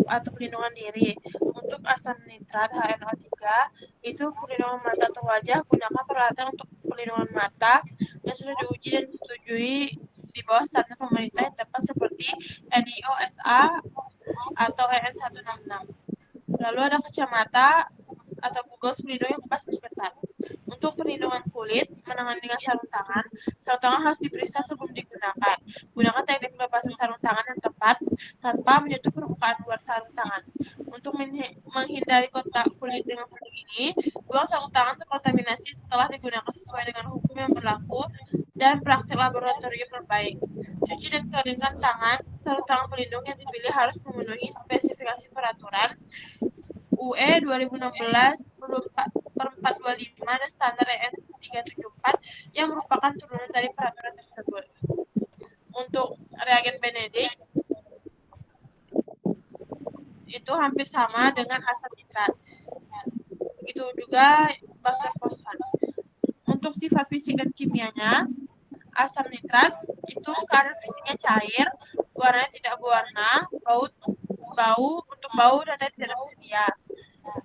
atau pelindungan diri. Untuk asam nitrat HNO3 itu pelindungan mata atau wajah, gunakan peralatan untuk pelindungan mata yang sudah diuji dan disetujui di bawah standar pemerintah yang tepat seperti NIO SA atau EN 166. Lalu ada kacamata atau Google pelindung yang pas dan ketat. Untuk perlindungan kulit, menangani dengan sarung tangan harus diperiksa sebelum digunakan. Gunakan teknik pelepasan sarung tangan yang tepat tanpa menyentuh permukaan luar sarung tangan. Untuk menghindari kontak kulit dengan produk ini, buang sarung tangan terkontaminasi setelah digunakan sesuai dengan hukum yang berlaku dan praktik laboratorium terbaik. Cuci dan keringkan tangan. Sarung tangan pelindung yang dipilih harus memenuhi spesifikasi peraturan UE 2016/425 dan standar EN 374 yang merupakan turunan dari peraturan tersebut. Untuk reagen Benedict itu hampir sama dengan asam nitrat. Begitu juga bakteri fosfat. Untuk sifat fisik dan kimianya, asam nitrat itu karena fisiknya cair, warnanya tidak berwarna, untuk bau data tidak tersedia.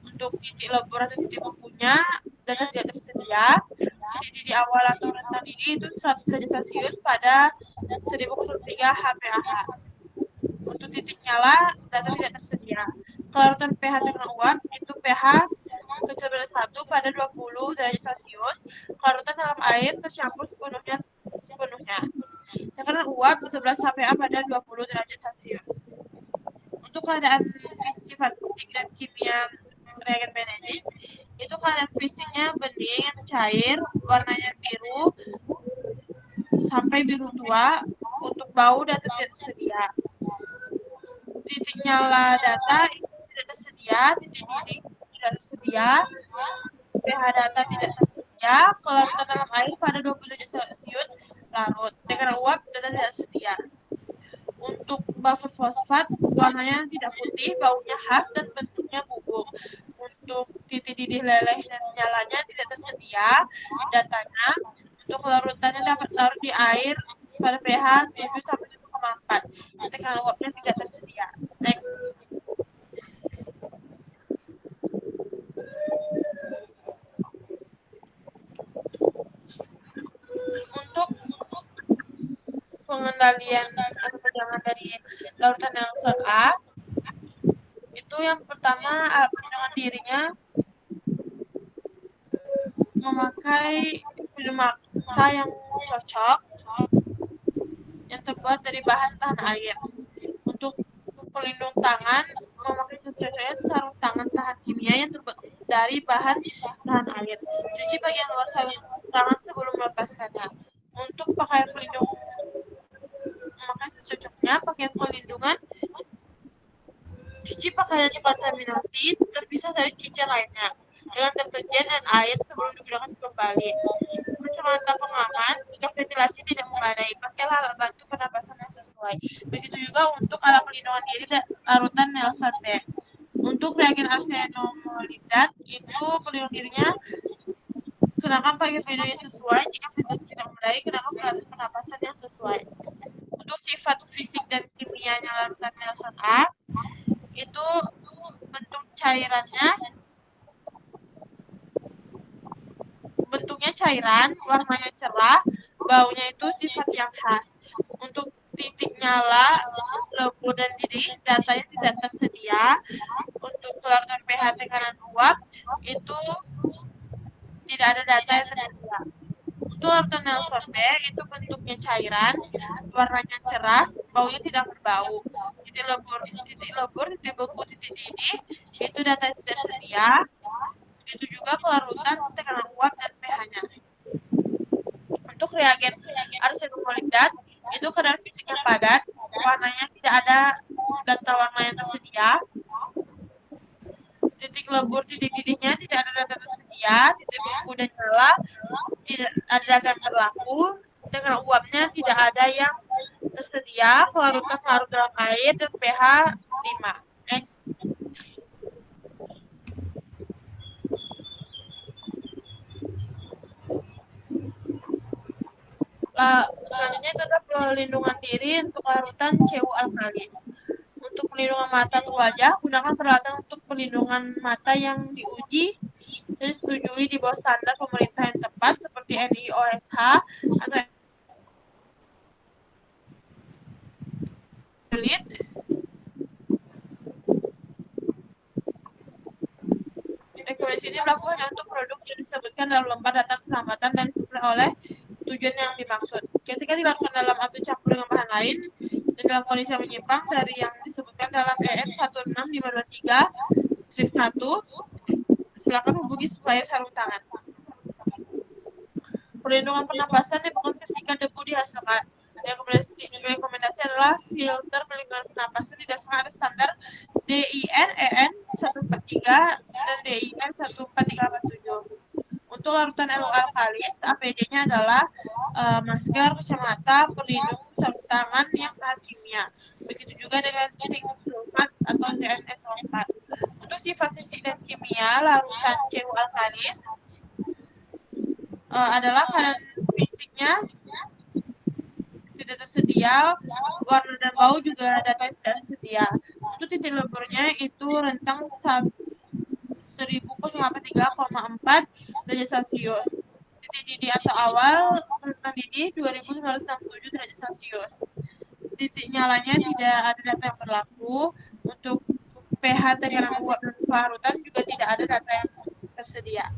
Untuk titik lebur atau titik bekunya data tidak tersedia. Titik di awal atau rentan ini itu 100 derajat Celcius pada 1003 HPAH. Untuk titik nyala data tidak tersedia. Kelarutan pH tekanan uap itu pH kecil dari 1 pada 20 derajat Celcius. Kelarutan dalam air tercampur sepenuhnya. Tekanan uap 11 HPA pada 20 derajat Celcius. Untuk keadaan sifat fisik dan kimia reagen Benedict, itu keadaan fisiknya bening atau cair, warnanya biru sampai biru tua. Untuk bau data tidak tersedia. Titik nyala data itu tidak tersedia, titik didih tidak tersedia, pH data tidak tersedia, kelarutan dalam air pada 20 derajat Celcius larut. Tekanan uap data tidak tersedia. Untuk buffer fosfat, warnanya tidak putih, baunya khas dan bentuknya bubuk. Untuk titik didih leleh dan nyalanya tidak tersedia datanya. Untuk larutannya dapat larut di air pada pH 7 sampai 7,4. Tekanan uapnya tidak tersedia. Next. Untuk pengendalian atau penjangan dari larutan yang A, itu yang pertama alat pelindungan dirinya memakai pelindung mata yang cocok yang terbuat dari bahan tahan air. Untuk pelindung tangan memakai secocoknya sarung tangan tahan kimia yang terbuat dari bahan tahan air. Cuci bagian luar sarung tangan sebelum melepaskannya. Untuk pakaian pelindung memakai secocoknya pakaian pelindungan, cuci pakaian dikontaminasi terpisah dari cucian lainnya dengan deterjen dan air sebelum digunakan kembali. Kacamata pengaman jika ventilasi tidak memadai, pakailah alat bantu pernapasan yang sesuai. Begitu juga untuk alat pelindungan diri larutan Nelson B. Untuk reagen arsenomolibdat itu pelindung dirinya kenakan pakaian pelindung yang sesuai. Jika ventilasi tidak memadai, kenakan peralatan pernapasan yang sesuai. Untuk sifat fisik dan kimianya larutan Nelson A itu bentuknya cairan, warnanya cerah, baunya itu sifat yang khas. Untuk titik nyala, lebur dan didih, datanya tidak tersedia. Untuk kelarutan pH tekanan uap itu tidak ada data yang tersedia. Untuk larutan Nelson B itu bentuknya cairan, warnanya cerah, baunya tidak berbau. Titik lebur, titik beku, titik didih itu data yang tidak tersedia. Itu juga kelarutan, tekanan uap dan pH-nya. Untuk reagen arsenomolibdat itu kadar fisik yang padat, warnanya tidak ada data warna yang tersedia. Titik lebur, titik didihnya tidak ada data tersedia. Titik beku dan nyala tidak ada data yang berlaku. Tekanan uapnya tidak ada yang tersedia. Kelarutan larut dalam air dan pH 5. Next. Selanjutnya itu adalah pelindungan diri untuk larutan CU alkalis. Untuk pelindungan mata atau wajah, gunakan peralatan untuk pelindungan mata yang diuji dan disetujui di bawah standar pemerintah yang tepat seperti NIOSH atau Elite. Rekomendasi ini berlaku hanya untuk produk yang disebutkan dalam lembar data keselamatan dan disuplai oleh tujuan yang dimaksud. Ketika dilakukan dalam atau campur dengan bahan lain dan dalam kondisi yang menyimpang dari yang disebutkan dalam EN 16523-1, silakan hubungi supplier sarung tangan. Perlindungan pernapasan dibangun ketika debu dihasilkan. Rekomendasi adalah filter perlindungan pernapasan didasarkan atas standar DIN EN 143 dan DIN 14387. Untuk larutan alkalis, APD-nya adalah masker, kacamata, pelindung sarung tangan yang tahan kimia. Begitu juga dengan zinc sulfat atau ZnSO4. Untuk sifat fisik dan kimia, larutan CU alkalis adalah keadaan fisiknya tidak tersedia, warna dan bau juga data tidak tersedia. Untuk titik leburnya itu rentang 1083,4 derajat Celcius. Titik didih atau awal rentang didih 2567 derajat Celcius. Titik nyalanya tidak ada data yang berlaku. Untuk pH, tekanan uap dan pelarutan juga tidak ada data yang tersedia.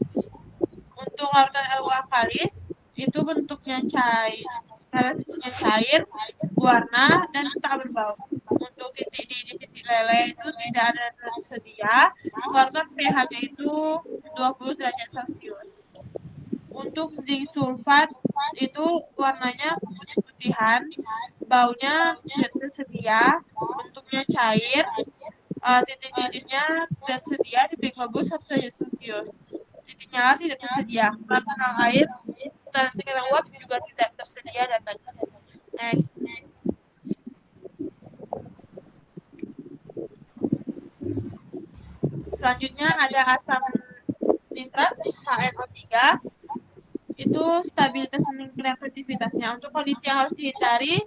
Untuk larutan LU alkalis itu bentuknya cair, cara fisiknya cair, warna dan tak berbau. Untuk titik di titik lele itu tidak ada tersedia. Larutan pH-nya itu 20 derajat Celcius. Untuk zinc sulfat itu warnanya putih-putihan, baunya tidak tersedia, bentuknya cair, titik didihnya tersedia, titik lebu 1 derajat Celcius. Titik nyala tidak tersedia. Larutan air dan tekanan uap juga tidak tersedia datanya. Next. Selanjutnya ada asam nitrat HNO3. Itu stabilitas dan reaktivitasnya. Untuk kondisi yang harus dihindari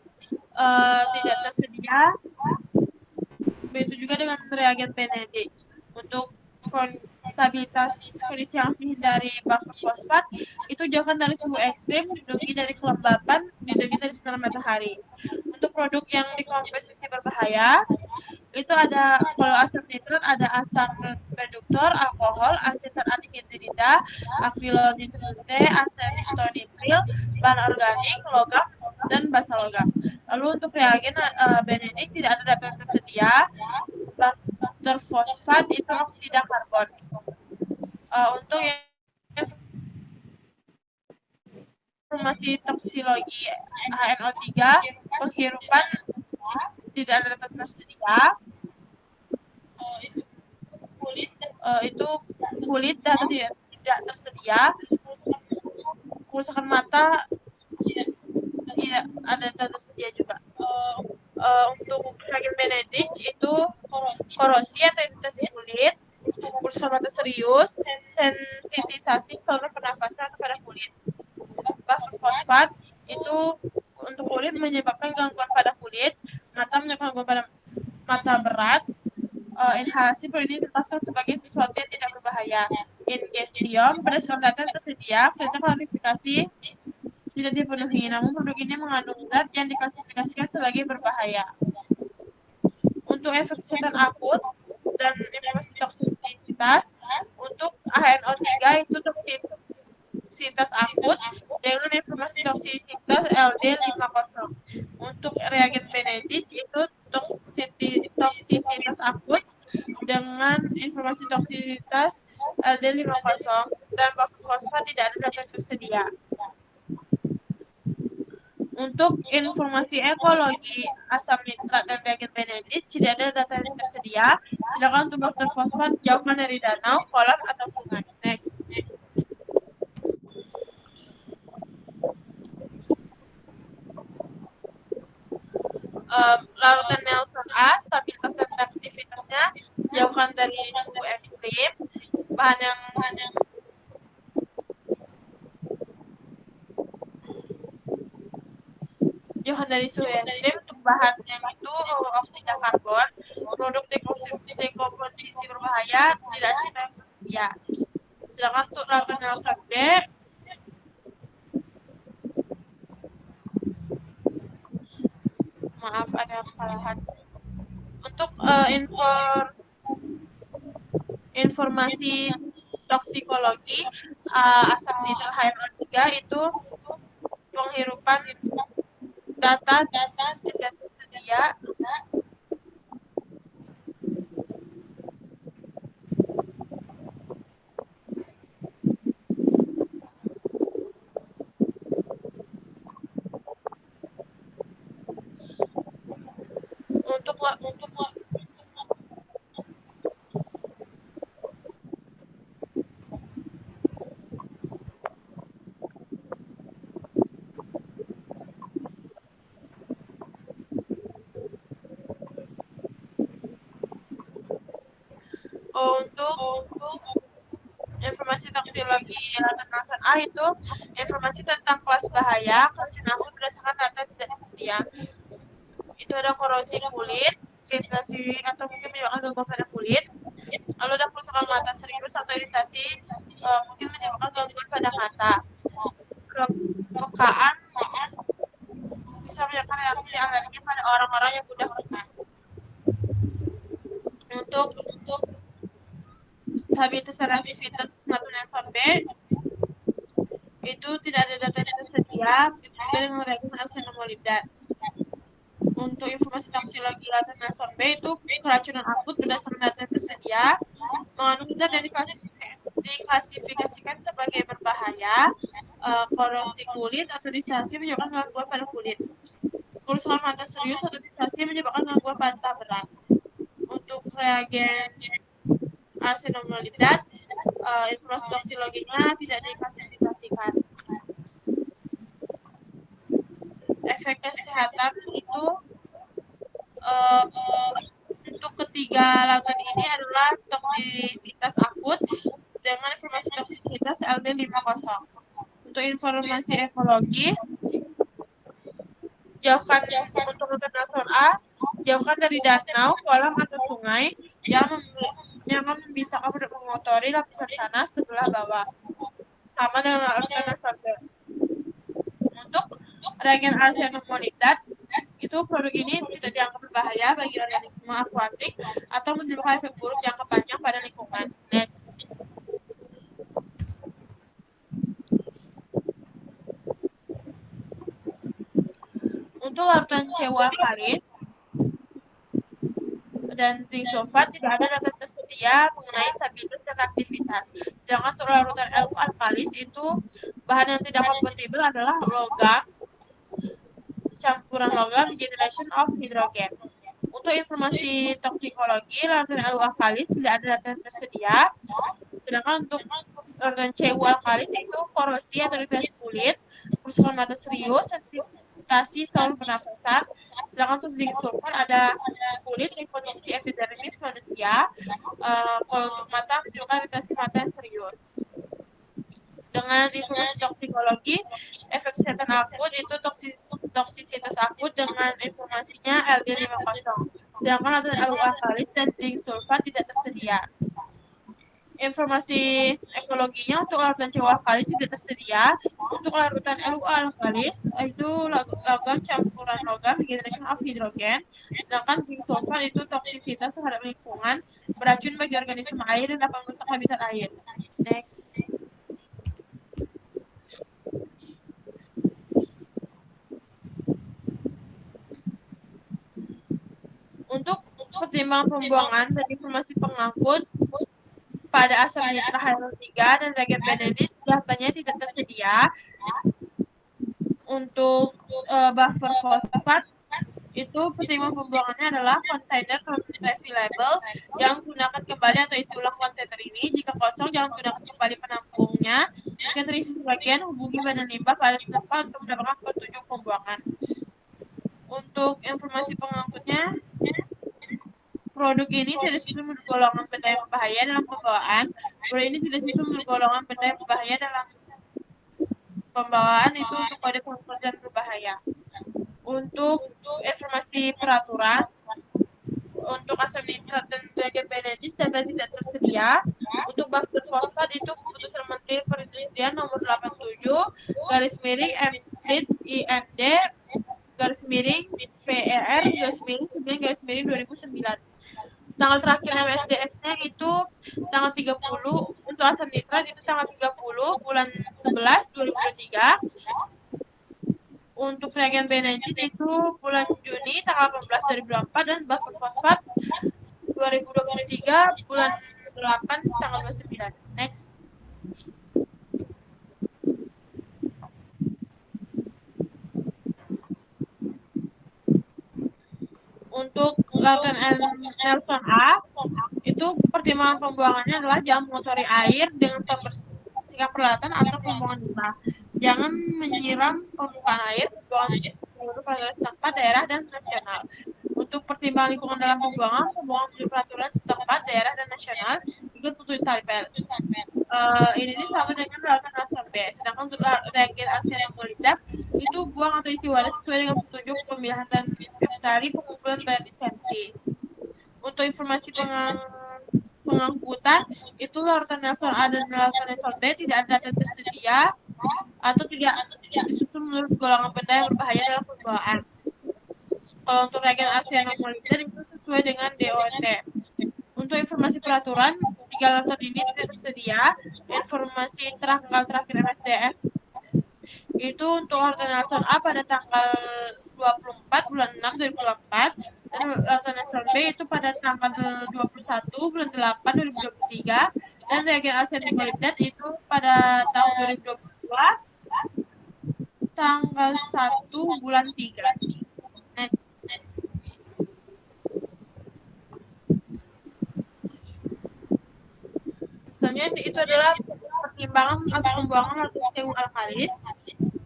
tidak tersedia. Begitu juga dengan reagen Benedict. Untuk stabilitas kondisi yang harus dihindari buffer fosfat itu jauhkan dari suhu ekstrim, lindungi dari kelembapan, lindungi dari sinar matahari. Untuk produk yang dikomposisi berbahaya itu ada, kalau asam nitrat ada asam reduktor, alkohol, asetat anhidrida, akrilonitrate, asetonitrile, bahan organik, logam, dan basa logam. Lalu untuk reagen Benedict tidak ada data yang tersedia. Terfosfat itu oksida karbon. Untuk yang informasi toksikologi HNO3, penghirupan tidak ada data tersedia. Itu kulit data tidak tersedia. Kerusakan mata tidak ada data tersedia juga. Untuk reagen Benedict itu korosi atau iritasi kulit, kerusakan mata serius, sensitisasi saluran pernafasan kepada kulit. Buffer fosfat itu untuk kulit menyebabkan gangguan pada kulit, mata menyebabkan gangguan pada mata berat. Inhalasi perlu dilepaskan sebagai sesuatu yang tidak berbahaya. Ingestium berdasarkan data yang tersedia, perintah klarifikasi tidak dipenuhi, namun produk ini mengandung zat yang diklasifikasikan sebagai berbahaya. Untuk efek kesehatan akut dan informasi toksisitas, untuk HNO3 itu toksisitas akut dengan informasi toksisitas LD50. Untuk reagen Benedict itu toksisitas akut dengan informasi toksisitas LD50 dan buffer fosfat tidak ada data yang tersedia. Untuk informasi ekologi asam nitrat dan reagen Benedict tidak ada data yang tersedia. Silakan untuk buffer fosfat jauhkan dari danau, kolam, atau sungai. Next. Larutan Nelson A, stabilitas dan reaktivitasnya jauhkan dari suhu ekstrim. Bahan yang jauhan dari suhu ekstrim. Untuk bahan yang itu oksida karbon, produk dekomposisi berbahaya tidak ada yang tersedia. Sedangkan untuk larutan Nelson B, maaf ada kesalahan. Untuk informasi toksikologi asam nitrat HNO3 itu penghirupan data tidak tersedia untuk informasi toksikologi latar A itu informasi tentang kelas bahaya keracunan berdasarkan data tidak tersedia. Itu ada korosi kulit, iritasi atau mungkin menyebabkan gangguan pada kulit. Lalu ada kerusakan mata serius atau iritasi mungkin menyebabkan gangguan pada mata. Kepekaan bisa menyebabkan reaksi alergi pada orang-orang yang mudah kena. Untuk stabilitas dan aktivitas natural sampai itu tidak ada data yang tersedia, begitu juga dengan reagen arsenik molibdat. Untuk informasi toksikologi latar nasor B itu keracunan akut berdasarkan data yang tersedia mengandung zat yang diklasifikasikan sebagai berbahaya, korosi kulit atau iritasi menyebabkan gangguan pada kulit, kerusakan mata serius atau iritasi menyebabkan gangguan mata berat. Untuk reagen arsenik molibdat informasi toksikologinya tidak diklasifikasikan. Efek kesehatan itu untuk ketiga lakukan ini adalah toksisitas akut dengan informasi toksisitas LD50. Untuk informasi ekologi, jauhkan untuk rute nasional A, jauhkan dari danau, kolam atau sungai yang memisahkan untuk mengotori lapisan tanah sebelah bawah, sama dengan rute nasional B. Untuk reagen arsenik molibdat itu produk ini tidak dianggap berbahaya bagi organisme akuatik atau menimbulkan efek buruk jangka panjang pada lingkungan. Next. Untuk larutan CU alkalis dan zinc sulfat tidak ada data tersedia mengenai stabilitas dan aktivitas. Sedangkan untuk larutan LU alkalis itu bahan yang tidak kompatibel adalah logam, campuran logam, generation of hydrogen. Untuk informasi toksikologi, larutan LU alkalis tidak ada data yang tersedia. Sedangkan untuk larutan CU alkalis itu korosi atau iritasi kulit, kerusakan mata serius, sensitasi saluran pernafasan. Sedangkan untuk zinc sulfat ada kulit, reproduksi epidermis manusia. Kalau untuk mata menyebabkan iritasi mata yang serius. Dengan informasi toksikologi, efek kesehatan akut itu toksisitas akut dengan informasinya LD50. Sedangkan larutan LU alkalis dan zinc sulfat tidak tersedia. Informasi ekologinya untuk larutan CU alkalis tidak tersedia. Untuk larutan LU alkalis itu logam, campuran logam, generation of hydrogen. Sedangkan zinc sulfat itu toksisitas terhadap lingkungan, beracun bagi organisme air dan dapat merusak habitat air. Next. Untuk pertimbangan pembuangan dan informasi pengangkut pada asam nitrat HNO3 dan reagen Benedis datanya tidak tersedia. Untuk buffer fosfat itu pertimbangan pembuangannya adalah kontainer refillable, jangan gunakan kembali atau isi ulang kontainer ini. Jika kosong, jangan gunakan kembali penampungnya. Jika terisi sebagian, hubungi badan limbah pada setempat untuk mendapatkan petunjuk pembuangan. Untuk informasi pengangkutnya, produk ini tidak sesuai menurut golongan benda yang berbahaya dalam pembawaan. Produk ini tidak sesuai menurut golongan benda yang berbahaya dalam pembawaan itu untuk kode pengangkut dan berbahaya. Untuk informasi peraturan, untuk asam nitrat dan reagen Benedis data tidak tersedia. Untuk buffer fosfat itu keputusan Menteri Perindustrian nomor 87/MSPIND/PER/9/2009. Tanggal terakhir MSDF-nya itu tanggal 30 untuk untuk asam nitrat itu tanggal 30 bulan 11 2023. Untuk reagen Benedis itu bulan Juni tanggal 18 2024 dan buffer fosfat 2023 bulan 8 tanggal 29. Next. Untuk larutan Nelson A itu pertimbangan pembuangannya adalah jangan mengotori air dengan pembersihkan peralatan atau pembuangan limbah. Jangan menyiram permukaan air, pembuangan peraturan setempat, daerah, dan nasional. Untuk pertimbangan lingkungan dalam pembuangan melalui peraturan setempat, daerah, dan nasional ikut petunjuk tabel. Ini sama dengan larutan Nelson B. Sedangkan untuk reagen arsen yang molybdat itu buang atau isi wadah sesuai dengan petunjuk pemilihan dan dari pengumpulan bayar lisensi. Untuk informasi pengangkutan itu larutan Nelson A dan larutan Nelson B tidak ada data tersedia atau tidak disusun menurut golongan benda yang berbahaya dalam pembuangan. Kalau untuk reagen arsen yang molybdat itu sesuai dengan DOT. Untuk informasi peraturan, 3 larutan ini tidak tersedia. Informasi terakhir MSDF itu untuk larutan Nelson A pada tanggal 24 bulan 6 2024 dan larutan Nelson B itu pada tanggal 21 bulan 8 2023 dan reagen arsen molybdat itu pada tahun 2022 tanggal 1 bulan 3. Next. Selanjutnya itu adalah pertimbangan atau pembuangan larutan CU alkalis.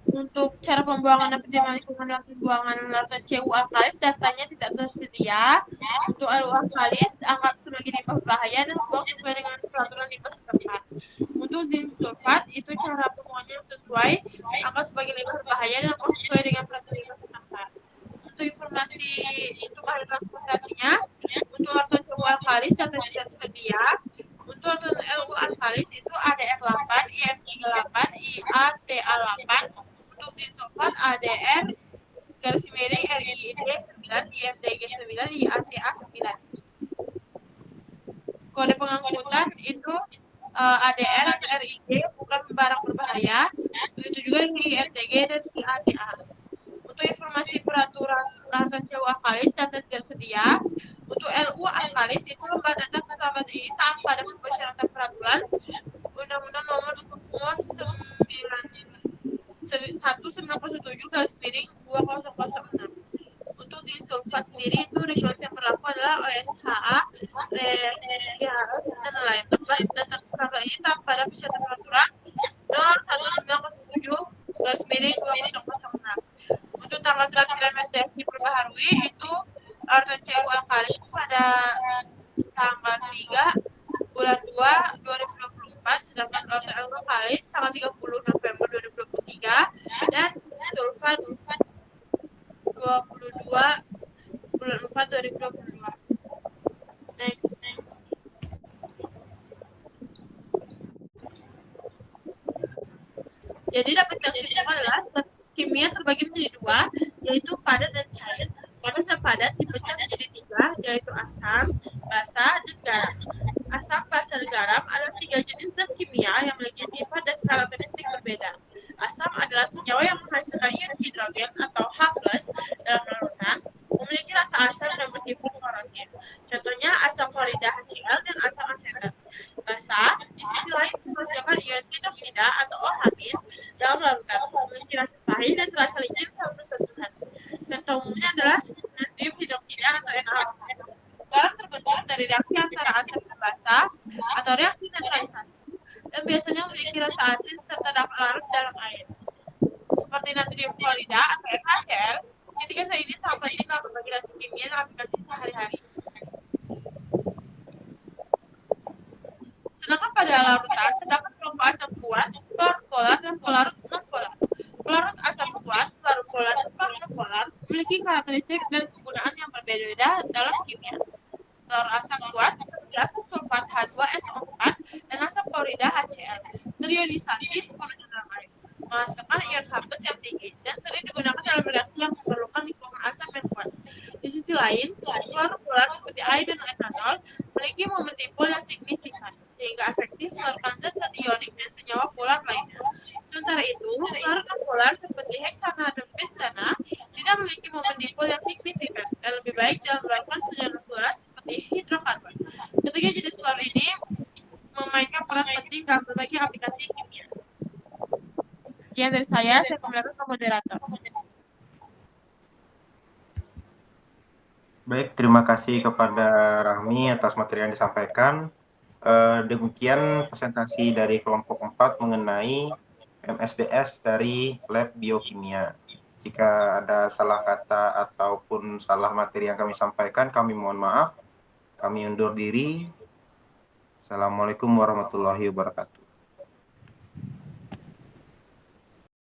Untuk cara pembuangan dan pertimbangan lingkungan dalam pembuangan larutan CU alkalis datanya tidak tersedia. Untuk LU alkalis angkat sebagai limbah berbahaya dan buang sesuai dengan peraturan limbah setempat. Untuk zinc sulfat itu cara pembuangannya sesuai angkat sebagai limbah berbahaya dan buang sesuai dengan peraturan limbah setempat. Untuk informasi itu bahan transportasinya untuk larutan CU alkalis datanya tidak tersedia. Untuk larutan LU alkalis itu ADR8, IF38, IATA8. Untuk zinc sulfat ADR garis miring RIID 9, IFDG 9, IATA 9. Kode pengangkutan itu ADR atau RID bukan barang berbahaya. Begitu juga di IFDG dan IATA. Untuk informasi peraturan larutan CU alkalis data tersedia. Untuk LU alkalis itu lembar data keselamatan ini taat pada persyaratan peraturan Undang-Undang Nomor 1997 garis miring 2006. Untuk zinc sulfat sendiri itu regulasi yang berlaku adalah OSHA, REGHS, dan lain. Data keselamatan ini taat pada persyaratan peraturan Nomor 1997 garis miring 2006. Untuk tanggal terakhir MSDF diperbaharui itu larutan CU alkalis pada tanggal 3 bulan 2 2024, sedangkan larutan LU alkalis tanggal 30 November 2023 dan sulfat 22 bulan 4 2022. Next. Jadi dapat tersimpulkan adalah kimia terbagi menjadi dua, yaitu padat dan cair. Pada zat padat dipecah menjadi tiga, yaitu asam, basa, dan garam. Asam, basa, dan garam adalah tiga jenis zat kimia yang memiliki sifat dan karakteristik berbeda. Asam adalah senyawa yang menghasilkan ion hidrogen atau H+ dalam larutan, memiliki rasa asam dan bersifat korosif. Contohnya asam klorida HCl dan asam asetat. Basa di sisi lain menghasilkan ion hidroksida atau OH- dalam larutan, memiliki rasa pahit dan terasa licin saat bersentuhan. Contoh umumnya adalah natrium hidroksida atau NaOH. Garam terbentuk dari reaksi antara asam dan basa atau reaksi neutralisasi dan biasanya memiliki rasa asin serta dapat larut dalam air. Seperti natrium klorida atau NaCl, ketiga zat ini sangat penting dalam berbagai reaksi kimia dan aplikasi sehari-hari. Sedangkan pada larutan terdapat kelompok asam kuat, pelarut polar, dan pelarut non-polar. Pelarut asam kuat, pelarut polar, dan pelarut non-polar memiliki karakteristik dan kegunaan yang berbeda-beda dalam kimia. Pelarut asam kuat seperti asam sulfat H2SO4 dan asam klorida HCl terionisasi sepenuhnya dalam air, menghasilkan ion H+ yang tinggi dan sering digunakan dalam reaksi yang memerlukan lingkungan asam yang kuat. Di sisi lain, pelarut polar seperti air dan etanol memiliki momen dipol yang signifikan. sehingga efektif mengeluarkan zat kataionik dan senyawa polar lainnya. Sementara itu, larut non-polar seperti heksana dan pentana tidak memiliki momen dipol yang signifikan dan lebih baik dalam melakukan senyawa polar seperti hidrokarbon. Ketiga jenis klor ini memainkan peran penting dalam berbagai aplikasi kimia. Sekian dari saya kembali ke moderator. Baik, terima kasih kepada Rahmi atas materi yang disampaikan. Demikian presentasi dari kelompok 4 mengenai MSDS dari Lab Biokimia. Jika ada salah kata ataupun salah materi yang kami sampaikan, kami mohon maaf. Kami undur diri. Assalamualaikum warahmatullahi wabarakatuh.